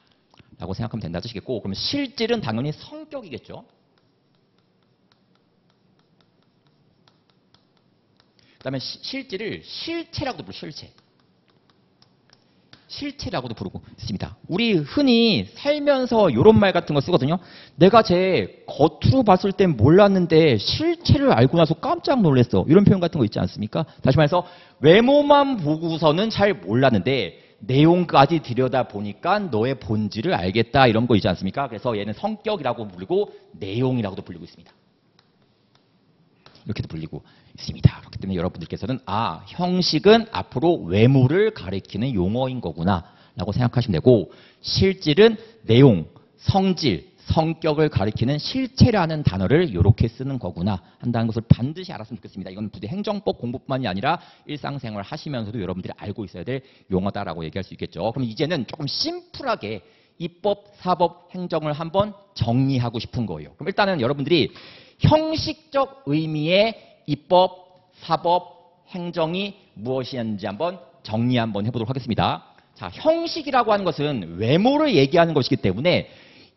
라고 생각하면 된다 뜻이겠고, 그럼 실질은 당연히 성격이겠죠. 그 다음에 실질을 실체라고도 부르고, 실체. 실체라고도 부르고 있습니다. 우리 흔히 살면서 이런 말 같은 거 쓰거든요. 내가 제 겉으로 봤을 땐 몰랐는데 실체를 알고 나서 깜짝 놀랐어. 이런 표현 같은 거 있지 않습니까? 다시 말해서 외모만 보고서는 잘 몰랐는데 내용까지 들여다보니까 너의 본질을 알겠다 이런 거 있지 않습니까? 그래서 얘는 성격이라고 불리고 내용이라고도 불리고 있습니다. 이렇게도 불리고 있습니다. 그렇기 때문에 여러분들께서는 형식은 앞으로 외모를 가리키는 용어인 거구나 라고 생각하시면 되고 실질은 내용, 성질, 성격을 가리키는 실체라는 단어를 이렇게 쓰는 거구나 한다는 것을 반드시 알았으면 좋겠습니다. 이건 부대 행정법 공부뿐만이 아니라 일상생활 하시면서도 여러분들이 알고 있어야 될 용어다라고 얘기할 수 있겠죠. 그럼 이제는 조금 심플하게 입법, 사법, 행정을 한번 정리하고 싶은 거예요. 그럼 일단은 여러분들이 형식적 의미의 입법, 사법, 행정이 무엇이었는지 한번 정리 한번 해보도록 하겠습니다. 자, 형식이라고 하는 것은 외모를 얘기하는 것이기 때문에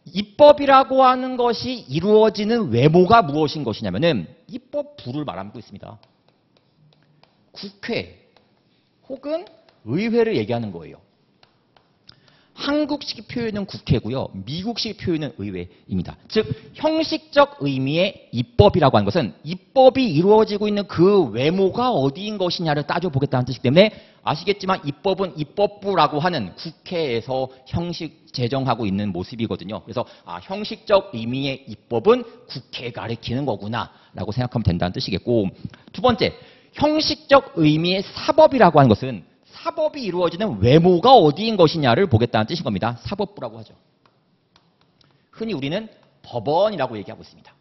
입법이라고 하는 것이 이루어지는 외모가 무엇인 것이냐면은 입법부를 말하고 있습니다. 국회 혹은 의회를 얘기하는 거예요. 한국식 표현은 국회고요. 미국식 표현은 의회입니다. 즉 형식적 의미의 입법이라고 하는 것은 입법이 이루어지고 있는 그 외모가 어디인 것이냐를 따져보겠다는 뜻이기 때문에 아시겠지만 입법은 입법부라고 하는 국회에서 형식 제정하고 있는 모습이거든요. 그래서 형식적 의미의 입법은 국회에 가리키는 거구나 라고 생각하면 된다는 뜻이겠고, 두 번째, 형식적 의미의 사법이라고 하는 것은 사법이 이루어지는 외모가 어디인 것이냐를 보겠다는 뜻인 겁니다. 사법부라고 하죠. 흔히 우리는 법원이라고 얘기하고 있습니다.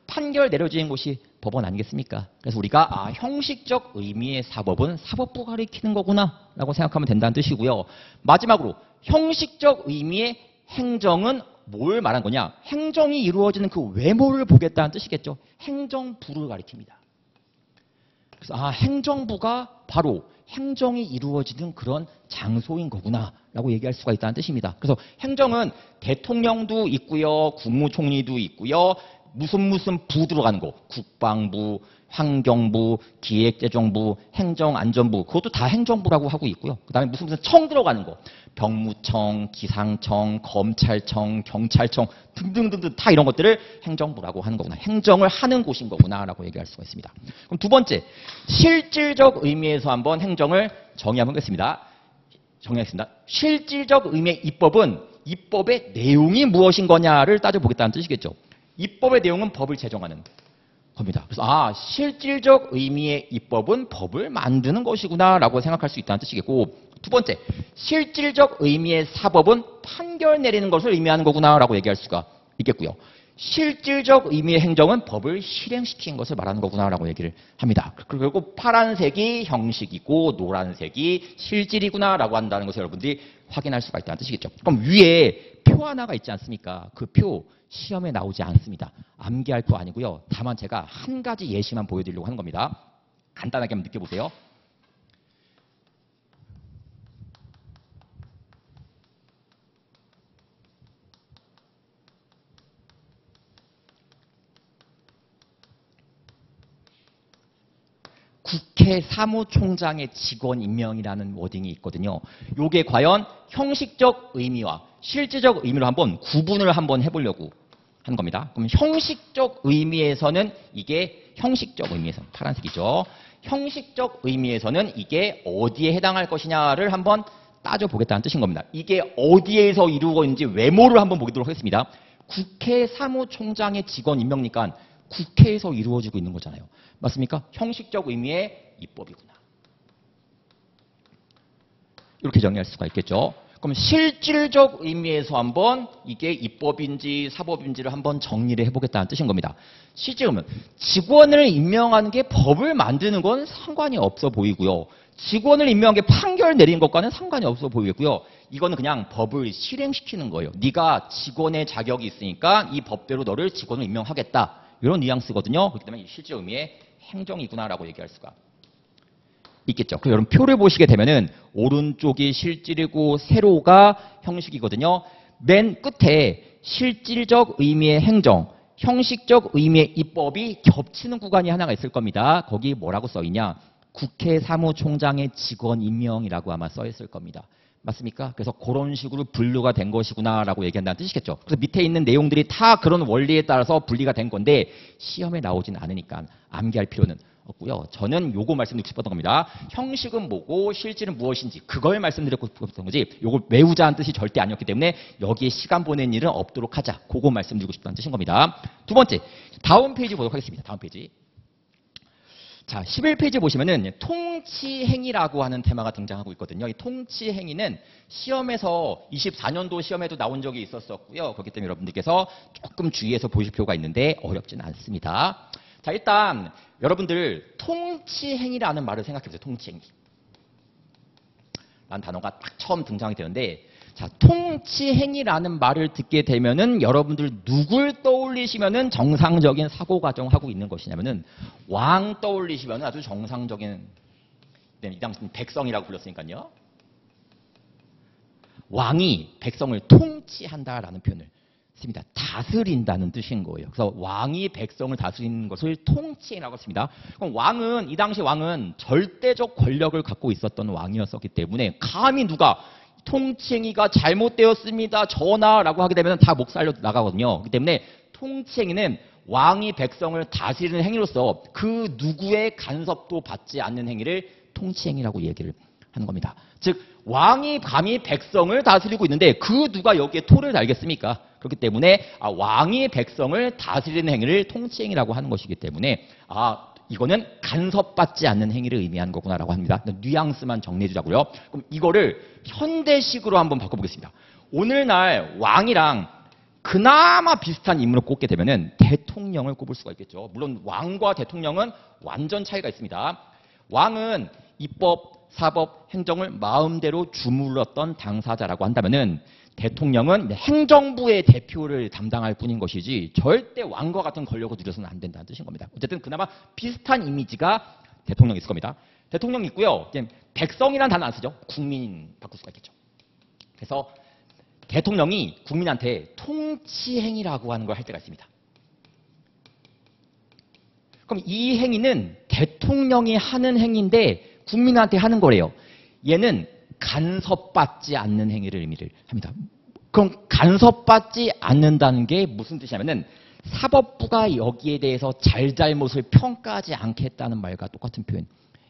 판결 내려지는 곳이 법원 아니겠습니까? 그래서 우리가 형식적 의미의 사법은 사법부가 가리키는 거구나 라고 생각하면 된다는 뜻이고요. 마지막으로 형식적 의미의 행정은 뭘 말한 거냐? 행정이 이루어지는 그 외모를 보겠다는 뜻이겠죠. 행정부를 가리킵니다. 그래서 행정부가 바로 행정이 이루어지는 그런 장소인 거구나 라고 얘기할 수가 있다는 뜻입니다. 그래서 행정은 대통령도 있고요. 국무총리도 있고요. 무슨 부 들어가는 거. 국방부, 환경부, 기획재정부, 행정안전부. 그것도 다 행정부라고 하고 있고요. 그 다음에 무슨 청 들어가는 거. 병무청, 기상청, 검찰청, 경찰청 등등등등 다 이런 것들을 행정부라고 하는 거구나. 행정을 하는 곳인 거구나 라고 얘기할 수가 있습니다. 그럼 두 번째, 실질적 의미에서 한번 행정을 정의해 보겠습니다. 정리하겠습니다. 실질적 의미의 입법은 입법의 내용이 무엇인 거냐를 따져보겠다는 뜻이겠죠. 입법의 내용은 법을 제정하는 겁니다. 그래서 실질적 의미의 입법은 법을 만드는 것이구나 라고 생각할 수 있다는 뜻이겠고, 두 번째, 실질적 의미의 사법은 판결 내리는 것을 의미하는 거구나 라고 얘기할 수가 있겠고요. 실질적 의미의 행정은 법을 실행시키는 것을 말하는 거구나 라고 얘기를 합니다. 그리고 파란색이 형식이고 노란색이 실질이구나 라고 한다는 것을 여러분들이 확인할 수가 있다는 뜻이겠죠. 그럼 위에 표 하나가 있지 않습니까? 그 표 시험에 나오지 않습니다. 암기할 거 아니고요. 다만 제가 한 가지 예시만 보여드리려고 하는 겁니다. 간단하게 한번 느껴보세요. 국회 사무총장의 직원 임명이라는 워딩이 있거든요. 이게 과연 형식적 의미와 실질적 의미로 한번 구분을 한번 해보려고 한 겁니다. 그럼 형식적 의미에서는 이게 형식적 의미에서 파란색이죠. 형식적 의미에서는 이게 어디에 해당할 것이냐를 한번 따져보겠다는 뜻인 겁니다. 이게 어디에서 이루어져 있는지 외모를 한번 보도록 하겠습니다. 국회 사무총장의 직원 임명이니까 국회에서 이루어지고 있는 거잖아요. 맞습니까? 형식적 의미의 입법이구나. 이렇게 정리할 수가 있겠죠. 그럼 실질적 의미에서 한번 이게 입법인지 사법인지를 한번 정리를 해보겠다는 뜻인 겁니다. 실질은 직원을 임명하는 게 법을 만드는 건 상관이 없어 보이고요. 직원을 임명한 게 판결 내린 것과는 상관이 없어 보이고요. 이거는 그냥 법을 실행시키는 거예요. 네가 직원의 자격이 있으니까 이 법대로 너를 직원을 임명하겠다. 이런 뉘앙스거든요. 그렇기 때문에 실질 의미의 행정이구나라고 얘기할 수가 있겠죠. 그럼 여러분 표를 보시게 되면은 오른쪽이 실질이고 세로가 형식이거든요. 맨 끝에 실질적 의미의 행정, 형식적 의미의 입법이 겹치는 구간이 하나가 있을 겁니다. 거기 뭐라고 써 있냐? 국회 사무총장의 직원 임명이라고 아마 써 있을 겁니다. 맞습니까? 그래서 그런 식으로 분류가 된 것이구나라고 얘기한다는 뜻이겠죠. 그래서 밑에 있는 내용들이 다 그런 원리에 따라서 분리가 된 건데 시험에 나오진 않으니까 암기할 필요는 없고요. 저는 요거 말씀드리고 싶었던 겁니다. 형식은 뭐고 실질은 무엇인지 그걸 말씀드리고 싶었던 거지 요걸 외우자는 뜻이 절대 아니었기 때문에 여기에 시간 보낸 일은 없도록 하자. 그거 말씀드리고 싶다는 뜻인 겁니다. 두 번째, 다음 페이지 보도록 하겠습니다. 다음 페이지. 자, 11페이지 보시면은 통치행위라고 하는 테마가 등장하고 있거든요. 이 통치행위는 시험에서 24년도 시험에도 나온 적이 있었었고요. 그렇기 때문에 여러분들께서 조금 주의해서 보실 필요가 있는데 어렵지는 않습니다. 자, 일단 여러분들 통치행위라는 말을 생각해 보세요. 통치행위. 라는 단어가 딱 처음 등장이 되는데 자, 통치행위라는 말을 듣게 되면은 여러분들 누굴 떠올리시면은 정상적인 사고 과정하고 있는 것이냐면은 왕 떠올리시면은 아주 정상적인 이 당시는 백성이라고 불렀으니까요. 왕이 백성을 통치한다라는 표현을 씁니다. 다스린다는 뜻인 거예요. 그래서 왕이 백성을 다스리는 것을 통치행위라고 했습니다. 그럼 왕은 이 당시 왕은 절대적 권력을 갖고 있었던 왕이었었기 때문에 감히 누가 통치행위가 잘못되었습니다. 전하라고 하게 되면 다 목 살려 나가거든요. 그렇기 때문에 통치행위는 왕이 백성을 다스리는 행위로서 그 누구의 간섭도 받지 않는 행위를 통치행위라고 얘기를 하는 겁니다. 즉 왕이 감히 백성을 다스리고 있는데 그 누가 여기에 토를 달겠습니까? 그렇기 때문에 왕이 백성을 다스리는 행위를 통치행위라고 하는 것이기 때문에 이거는 간섭받지 않는 행위를 의미하는 거구나라고 합니다. 뉘앙스만 정리해 주자고요. 그럼 이거를 현대식으로 한번 바꿔보겠습니다. 오늘날 왕이랑 그나마 비슷한 인물을 꼽게 되면은 대통령을 꼽을 수가 있겠죠. 물론 왕과 대통령은 완전 차이가 있습니다. 왕은 입법, 사법, 행정을 마음대로 주물렀던 당사자라고 한다면은 대통령은 행정부의 대표를 담당할 뿐인 것이지 절대 왕과 같은 권력을 누려서는 안 된다는 뜻인 겁니다. 어쨌든 그나마 비슷한 이미지가 대통령이 있을 겁니다. 대통령이 있고요. 백성이라는 단어 안 쓰죠. 국민 바꿀 수가 있겠죠. 그래서 대통령이 국민한테 통치행위라고 하는 걸 할 때가 있습니다. 그럼 이 행위는 대통령이 하는 행위인데 국민한테 하는 거래요. 얘는 간섭받지 않는 행위를 의미를 합니다. 그럼 간섭받지 않는다는 게 무슨 뜻이냐면은 사법부가 여기에 대해서 잘잘못을 평가하지 않겠다는 말과 똑같은 표현인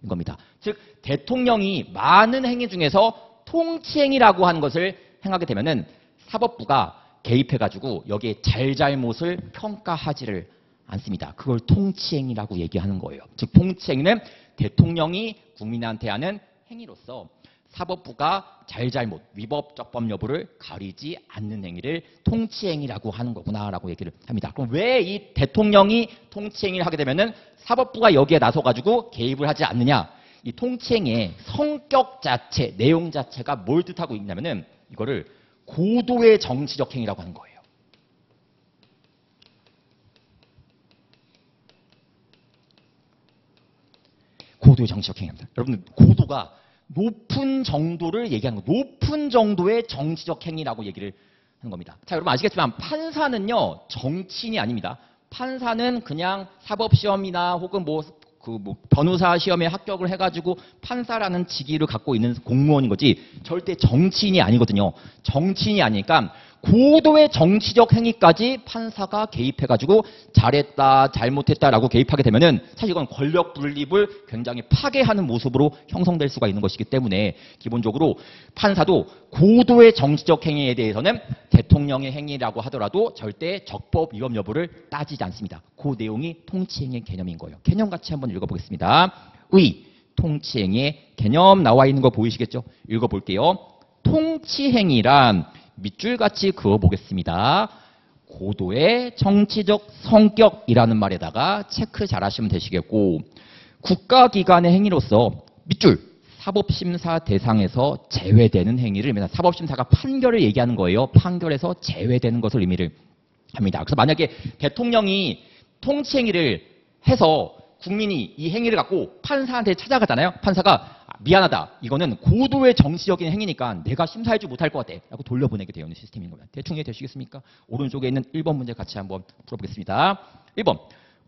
겁니다. 즉 대통령이 많은 행위 중에서 통치행위라고 하는 것을 행하게 되면은 사법부가 개입해가지고 여기에 잘잘못을 평가하지를 않습니다. 그걸 통치행위라고 얘기하는 거예요. 즉 통치행위는 대통령이 국민한테 하는 행위로서 사법부가 잘잘못, 위법, 적법 여부를 가리지 않는 행위를 통치행위라고 하는 거구나라고 얘기를 합니다. 그럼 왜 이 대통령이 통치행위를 하게 되면은 사법부가 여기에 나서가지고 개입을 하지 않느냐? 이 통치행위의 성격 자체, 내용 자체가 뭘 뜻하고 있냐면은 이거를 고도의 정치적 행위라고 하는 거예요. 고도의 정치적 행위입니다. 여러분 고도가 높은 정도를 얘기하는 거, 높은 정도의 정치적 행위라고 얘기를 하는 겁니다. 자, 여러분 아시겠지만 판사는요 정치인이 아닙니다. 판사는 그냥 사법시험이나 혹은 변호사 시험에 합격을 해가지고 판사라는 직위를 갖고 있는 공무원인 거지 절대 정치인이 아니거든요. 정치인이 아니니까 고도의 정치적 행위까지 판사가 개입해가지고 잘했다, 잘못했다라고 개입하게 되면은 사실 이건 권력 분립을 굉장히 파괴하는 모습으로 형성될 수가 있는 것이기 때문에 기본적으로 판사도 고도의 정치적 행위에 대해서는 대통령의 행위라고 하더라도 절대 적법 위법 여부를 따지지 않습니다. 그 내용이 통치행위의 개념인 거예요. 개념 같이 한번 읽어보겠습니다. 통치행위의 개념 나와 있는 거 보이시겠죠? 읽어볼게요. 통치행위란 밑줄같이 그어보겠습니다. 고도의 정치적 성격이라는 말에다가 체크 잘 하시면 되시겠고 국가기관의 행위로서 밑줄 사법심사 대상에서 제외되는 행위를 사법심사가 판결을 얘기하는 거예요. 판결에서 제외되는 것을 의미를 합니다. 그래서 만약에 대통령이 통치행위를 해서 국민이 이 행위를 갖고 판사한테 찾아가잖아요. 판사가 미안하다. 이거는 고도의 정치적인 행위니까 내가 심사해주지 못할 것 같아. 라고 돌려보내게 되어 있는 시스템인 겁니다. 대충 이해되시겠습니까? 오른쪽에 있는 1번 문제 같이 한번 풀어보겠습니다. 1번.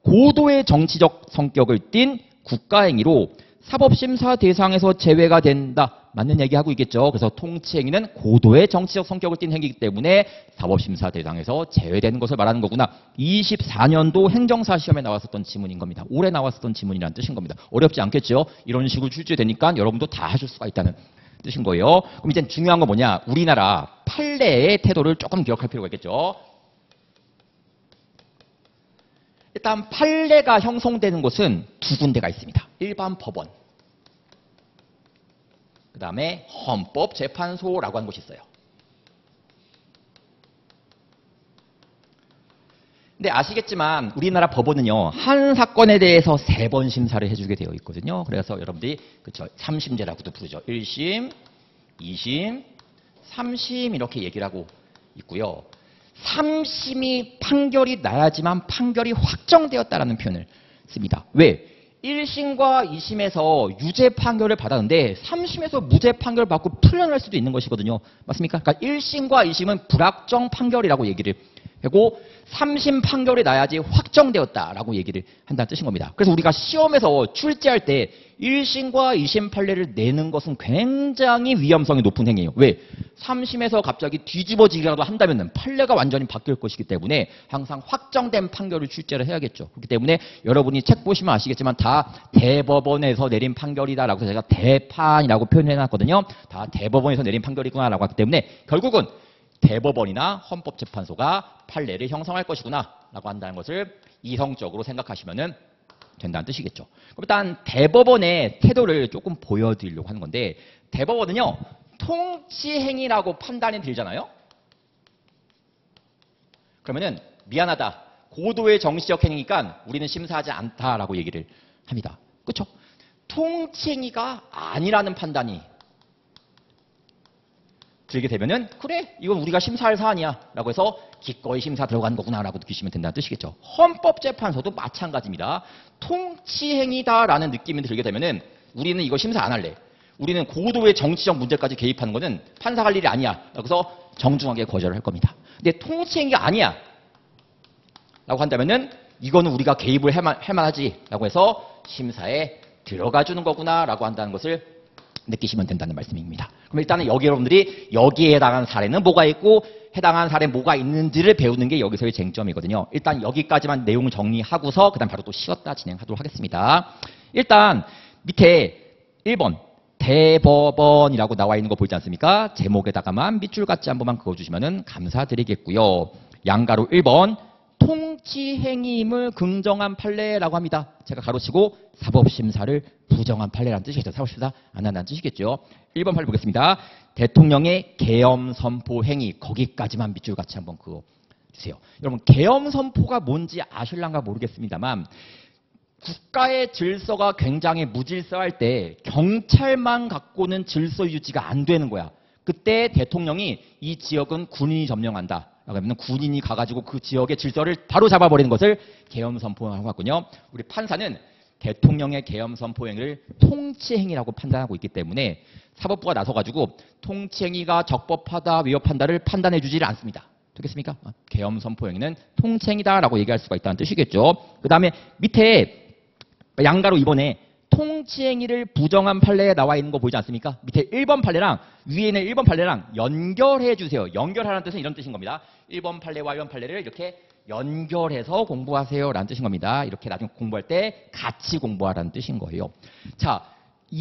고도의 정치적 성격을 띤 국가행위로 사법심사 대상에서 제외가 된다. 맞는 얘기하고 있겠죠. 그래서 통치행위는 고도의 정치적 성격을 띤 행위이기 때문에 사법심사 대상에서 제외되는 것을 말하는 거구나. 24년도 행정사 시험에 나왔었던 지문인 겁니다. 올해 나왔었던 지문이라는 뜻인 겁니다. 어렵지 않겠죠. 이런 식으로 출제되니까 여러분도 다 하실 수가 있다는 뜻인 거예요. 그럼 이제 중요한 건 뭐냐. 우리나라 판례의 태도를 조금 기억할 필요가 있겠죠. 일단 판례가 형성되는 곳은 두 군데가 있습니다. 일반 법원, 그 다음에 헌법재판소라고 하는 곳이 있어요. 근데 아시겠지만 우리나라 법원은요 한 사건에 대해서 3번 심사를 해주게 되어 있거든요. 그래서 여러분들이 그쵸 3심제라고도 부르죠. 1심, 2심, 3심 이렇게 얘기를 하고 있고요. 3심이 판결이 나야지만 판결이 확정되었다라는 표현을 씁니다. 왜? 1심과 2심에서 유죄 판결을 받았는데 3심에서 무죄 판결을 받고 풀려날 수도 있는 것이거든요. 맞습니까? 그러니까 1심과 2심은 불확정 판결이라고 얘기를 하고 3심 판결이 나야지 확정되었다라고 얘기를 한다는 뜻인 겁니다. 그래서 우리가 시험에서 출제할 때 1심과 2심 판례를 내는 것은 굉장히 위험성이 높은 행위예요. 왜? 3심에서 갑자기 뒤집어지기라도 한다면 판례가 완전히 바뀔 것이기 때문에 항상 확정된 판결을 출제를 해야겠죠. 그렇기 때문에 여러분이 책 보시면 아시겠지만 다 대법원에서 내린 판결이다라고 해서 제가 대판이라고 표현해놨거든요. 다 대법원에서 내린 판결이구나라고 하기 때문에 결국은 대법원이나 헌법재판소가 판례를 형성할 것이구나 라고 한다는 것을 이성적으로 생각하시면 된다는 뜻이겠죠. 그럼 일단 대법원의 태도를 조금 보여드리려고 하는 건데 대법원은요 통치행위라고 판단이 들잖아요. 그러면은 미안하다. 고도의 정치적 행위니까 우리는 심사하지 않다라고 얘기를 합니다. 그렇죠? 통치행위가 아니라는 판단이 들게 되면은 그래 이건 우리가 심사할 사안이야 라고 해서 기꺼이 심사 들어가는 거구나 라고 느끼시면 된다는 뜻이겠죠. 헌법재판소도 마찬가지입니다. 통치행위다라는 느낌이 들게 되면은 우리는 이거 심사 안 할래. 우리는 고도의 정치적 문제까지 개입하는 거는 판사가 할 일이 아니야 라고 해서 정중하게 거절을 할 겁니다. 근데 통치행위가 아니야 라고 한다면은 이거는 우리가 개입을 할 만하지 라고 해서 심사에 들어가 주는 거구나 라고 한다는 것을 느끼시면 된다는 말씀입니다. 그럼 일단은 여기 여러분들이 여기에 해당하는 사례는 뭐가 있고 해당하는 사례 뭐가 있는지를 배우는 게 여기서의 쟁점이거든요. 일단 여기까지만 내용 정리하고서 그 다음 바로 또 쉬었다 진행하도록 하겠습니다. 일단 밑에 1번 대법원이라고 나와 있는 거 보이지 않습니까? 제목에다가만 밑줄같이 한 번만 그어주시면 감사드리겠고요. 양가로 1번 통치행위임을 긍정한 판례라고 합니다. 제가 가로치고 사법심사를 부정한 판례라는 뜻이겠죠. 사법심사 안 한다는 뜻이겠죠. 1번 판례 보겠습니다. 대통령의 계엄 선포 행위 거기까지만 밑줄같이 한번 그어주세요. 여러분 계엄 선포가 뭔지 아실랑가 모르겠습니다만 국가의 질서가 굉장히 무질서할 때 경찰만 갖고는 질서 유지가 안 되는 거야. 그때 대통령이 이 지역은 군인이 점령한다. 그러면 군인이 가가지고 그 지역의 질서를 바로 잡아버리는 것을 계엄 선포라고 하거든요. 우리 판사는 대통령의 계엄 선포 행위를 통치행위라고 판단하고 있기 때문에 사법부가 나서가지고 통치행위가 적법하다, 위법한다를 판단해 주지를 않습니다. 되겠습니까? 계엄 선포 행위는 통치행위다라고 얘기할 수가 있다는 뜻이겠죠. 그 다음에 밑에 양가로 이번에 통치행위를 부정한 판례에 나와 있는 거 보이지 않습니까? 밑에 1번 판례랑 위에 있는 1번 판례랑 연결해 주세요. 연결하라는 뜻은 이런 뜻인 겁니다. 1번 판례와 1번 판례를 이렇게 연결해서 공부하세요라는 뜻인 겁니다. 이렇게 나중에 공부할 때 같이 공부하라는 뜻인 거예요. 자,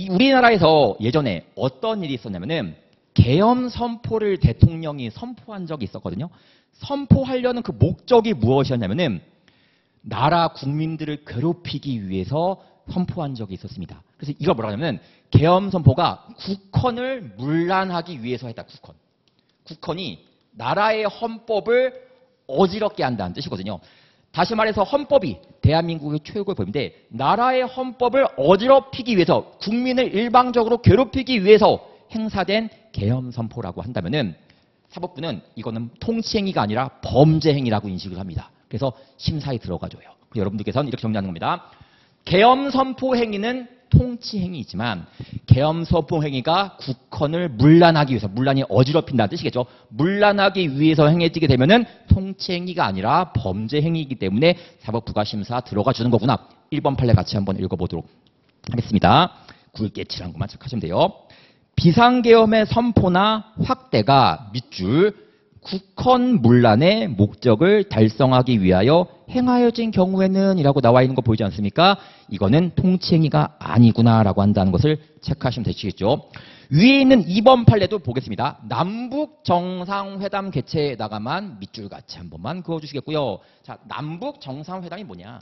우리나라에서 예전에 어떤 일이 있었냐면은 계엄 선포를 대통령이 선포한 적이 있었거든요. 선포하려는 그 목적이 무엇이었냐면은 나라 국민들을 괴롭히기 위해서 선포한 적이 있었습니다. 그래서 이걸 뭐라고 하냐면 계엄 선포가 국헌을 문란하기 위해서 했다. 국헌이 나라의 헌법을 어지럽게 한다는 뜻이거든요. 다시 말해서 헌법이 대한민국의 최고의 법인데 나라의 헌법을 어지럽히기 위해서 국민을 일방적으로 괴롭히기 위해서 행사된 계엄 선포라고 한다면은 사법부는 이거는 통치행위가 아니라 범죄행위라고 인식을 합니다. 그래서 심사에 들어가줘요. 여러분들께서는 이렇게 정리하는 겁니다. 계엄 선포 행위는 통치행위이지만 계엄 선포 행위가 국헌을 문란하기 위해서, 문란이 어지럽힌다는 뜻이겠죠. 문란하기 위해서 행해지게 되면은 통치행위가 아니라 범죄행위이기 때문에 사법부가 심사 들어가 주는 거구나. 1번 판례 같이 한번 읽어보도록 하겠습니다. 굵게 칠한 것만 체크하시면 돼요. 비상계엄의 선포나 확대가 밑줄 국헌 문란의 목적을 달성하기 위하여 행하여진 경우에는 이라고 나와 있는 거 보이지 않습니까? 이거는 통치행위가 아니구나라고 한다는 것을 체크하시면 되시겠죠. 위에 있는 2번 판례도 보겠습니다. 남북 정상회담 개최에다가만 밑줄 같이 한 번만 그어주시겠고요. 자, 남북 정상회담이 뭐냐?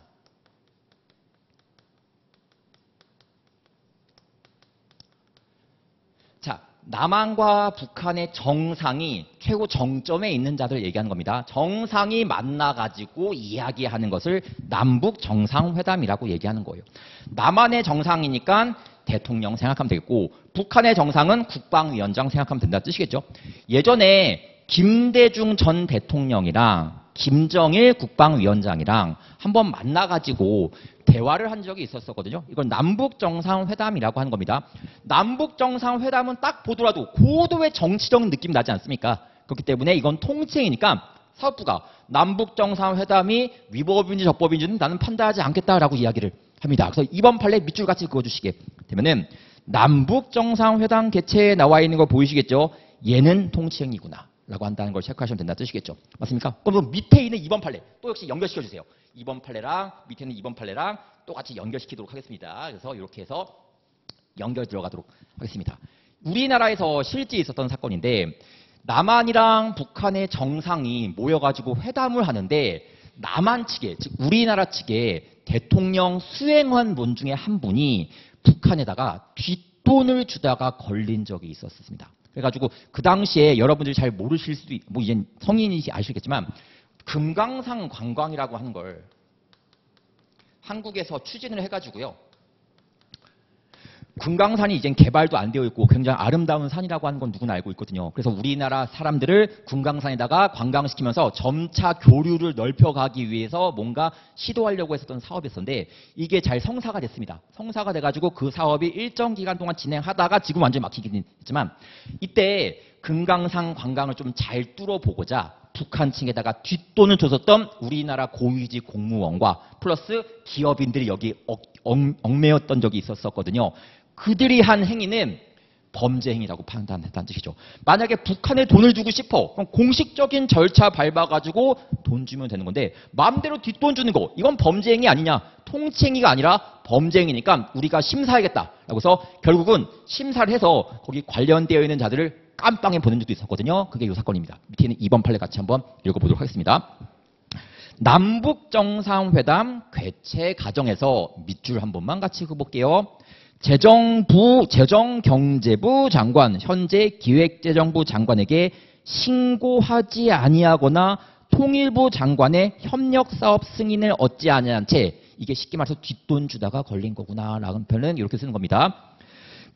자, 남한과 북한의 정상이 최고 정점에 있는 자들 얘기하는 겁니다. 정상이 만나가지고 이야기하는 것을 남북 정상회담이라고 얘기하는 거예요. 남한의 정상이니까 대통령 생각하면 되겠고 북한의 정상은 국방위원장 생각하면 된다는 뜻이겠죠. 예전에 김대중 전 대통령이랑 김정일 국방위원장이랑 한번 만나가지고 대화를 한 적이 있었거든요. 이걸 남북정상회담이라고 하는 겁니다. 남북정상회담은 딱 보더라도 고도의 정치적인 느낌이 나지 않습니까? 그렇기 때문에 이건 통칭이니까 사법부가 남북정상회담이 위법인지 적법인지는 나는 판단하지 않겠다라고 이야기를 합니다. 그래서 이번 판례 밑줄 같이 그어주시게 되면은 남북정상회담 개최에 나와 있는 거 보이시겠죠? 얘는 통치행위구나 라고 한다는 걸 체크하시면 된다는 뜻이겠죠. 맞습니까? 그럼 밑에 있는 2번 판례 또 역시 연결시켜주세요. 2번 판례랑 밑에 있는 2번 판례랑 똑같이 연결시키도록 하겠습니다. 그래서 이렇게 해서 연결 들어가도록 하겠습니다. 우리나라에서 실제 있었던 사건인데 남한이랑 북한의 정상이 모여가지고 회담을 하는데 남한 측에, 즉 우리나라 측에 대통령 수행원 분 중에 한 분이 북한에다가 뒷돈을 주다가 걸린 적이 있었습니다. 그래가지고 그 당시에 여러분들이 잘 모르실 수도 뭐 이제 성인이시 아시겠지만 금강산 관광이라고 하는 걸 한국에서 추진을 해가지고요. 금강산이 이제 개발도 안 되어 있고 굉장히 아름다운 산이라고 하는 건 누구나 알고 있거든요. 그래서 우리나라 사람들을 금강산에다가 관광시키면서 점차 교류를 넓혀가기 위해서 뭔가 시도하려고 했었던 사업이었는데 이게 잘 성사가 됐습니다. 성사가 돼가지고 그 사업이 일정 기간 동안 진행하다가 지금 완전히 막히긴 했지만 이때 금강산 관광을 좀 잘 뚫어보고자 북한 측에다가 뒷돈을 줬었던 우리나라 고위직 공무원과 플러스 기업인들이 여기 얽매였던 적이 있었거든요. 그들이 한 행위는 범죄 행위라고 판단했다는 뜻이죠. 만약에 북한에 돈을 주고 싶어 그럼 공식적인 절차 밟아가지고 돈 주면 되는 건데 마음대로 뒷돈 주는 거 이건 범죄 행위 아니냐? 통치 행위가 아니라 범죄 행위니까 우리가 심사하겠다라고 해서 결국은 심사를 해서 거기 관련되어 있는 자들을 깜빵에 보낸 적도 있었거든요. 그게 이 사건입니다. 밑에 있는 2번 판례 같이 한번 읽어보도록 하겠습니다. 남북정상회담 개최 과정에서 밑줄 한 번만 같이 그어볼게요. 재정경제부 장관, 현재 기획재정부 장관에게 신고하지 아니하거나 통일부 장관의 협력사업 승인을 얻지 아니한 채 이게 쉽게 말해서 뒷돈 주다가 걸린 거구나 라는 표현은 이렇게 쓰는 겁니다.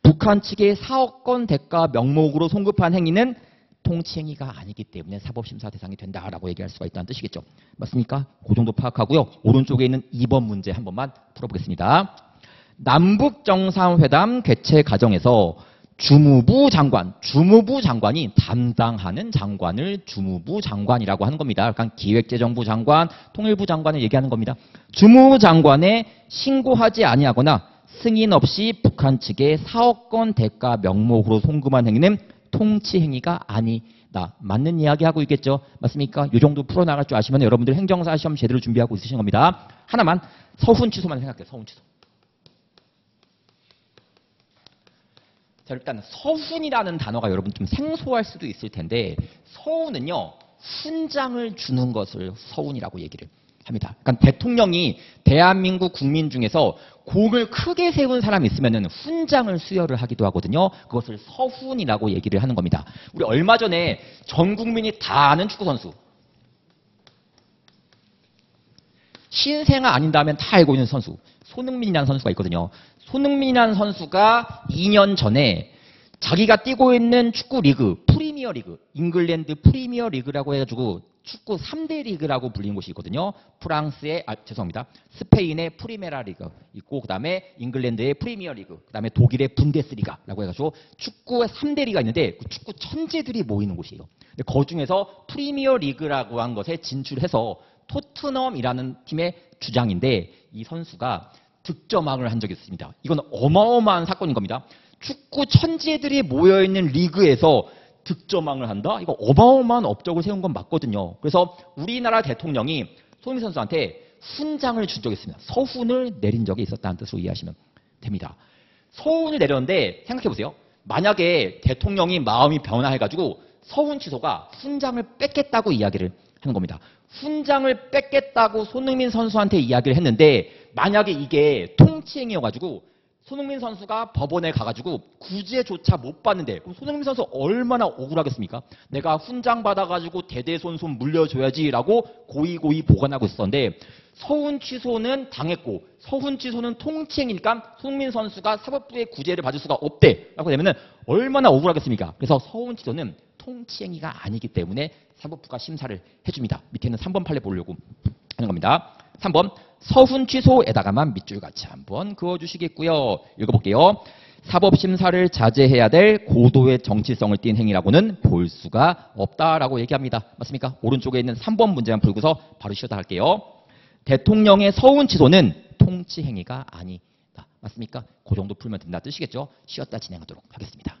북한 측의 사업권 대가 명목으로 송급한 행위는 통치행위가 아니기 때문에 사법심사 대상이 된다라고 얘기할 수가 있다는 뜻이겠죠. 맞습니까? 그 정도 파악하고요. 오른쪽에 있는 2번 문제 한 번만 풀어보겠습니다. 남북 정상회담 개최 과정에서 주무부 장관이 담당하는 장관을 주무부 장관이라고 하는 겁니다. 그러니까 기획재정부 장관, 통일부 장관을 얘기하는 겁니다. 주무부 장관에 신고하지 아니하거나 승인 없이 북한 측에 4억 건 대가 명목으로 송금한 행위는 통치 행위가 아니다. 맞는 이야기 하고 있겠죠? 맞습니까? 이 정도 풀어나갈 줄 아시면 여러분들 행정사 시험 제대로 준비하고 있으신 겁니다. 하나만 서훈 취소만 생각해요. 서훈 취소. 자, 일단 서훈이라는 단어가 여러분 좀 생소할 수도 있을 텐데 서훈은요. 훈장을 주는 것을 서훈이라고 얘기를 합니다. 그러니까 대통령이 대한민국 국민 중에서 공을 크게 세운 사람이 있으면 훈장을 수여를 하기도 하거든요. 그것을 서훈이라고 얘기를 하는 겁니다. 우리 얼마 전에 전 국민이 다 아는 축구선수. 신생아 아닌 다음엔 다 알고 있는 선수. 손흥민이라는 선수가 있거든요. 손흥민이라는 선수가 2년 전에 자기가 뛰고 있는 축구 리그, 프리미어 리그, 잉글랜드 프리미어 리그라고 해가지고 축구 3대 리그라고 불리는 곳이 있거든요. 프랑스의, 스페인의 프리메라 리그 있고, 그 다음에 잉글랜드의 프리미어 리그, 그 다음에 독일의 분데스리가라고 해가지고 축구의 3대 리그가 있는데 그 축구 천재들이 모이는 곳이에요. 근데 그 중에서 프리미어 리그라고 한 것에 진출해서 토트넘이라는 팀의 주장인데 이 선수가 득점왕을 한 적이 있습니다. 이건 어마어마한 사건인 겁니다. 축구 천재들이 모여있는 리그에서 득점왕을 한다? 이거 어마어마한 업적을 세운 건 맞거든요. 그래서 우리나라 대통령이 손흥민 선수한테 훈장을 준 적이 있습니다. 서훈을 내린 적이 있었다는 뜻으로 이해하시면 됩니다. 서훈을 내렸는데 생각해보세요. 만약에 대통령이 마음이 변화해가지고 서훈 취소가 훈장을 뺏겠다고 이야기를 하는 겁니다. 훈장을 뺏겠다고 손흥민 선수한테 이야기를 했는데 만약에 이게 통치행위여가지고 손흥민 선수가 법원에 가가지고 구제조차 못 받는데 그럼 손흥민 선수 얼마나 억울하겠습니까? 내가 훈장 받아가지고 대대손손 물려줘야지라고 고이고이 보관하고 있었는데 서훈 취소는 당했고 서훈 취소는 통치행위니까 손흥민 선수가 사법부의 구제를 받을 수가 없대 라고 되면 얼마나 억울하겠습니까? 그래서 서훈 취소는 통치행위가 아니기 때문에 사법부가 심사를 해줍니다. 밑에는 3번 판례 보려고 하는 겁니다. 3번 서훈 취소에다가만 밑줄 같이 한번 그어주시겠고요. 읽어볼게요. 사법심사를 자제해야 될 고도의 정치성을 띈 행위라고는 볼 수가 없다라고 얘기합니다. 맞습니까? 오른쪽에 있는 3번 문제만 풀고서 바로 쉬었다 할게요. 대통령의 서훈 취소는 통치 행위가 아니다. 맞습니까? 그 정도 풀면 된다 뜻이겠죠? 쉬었다 진행하도록 하겠습니다.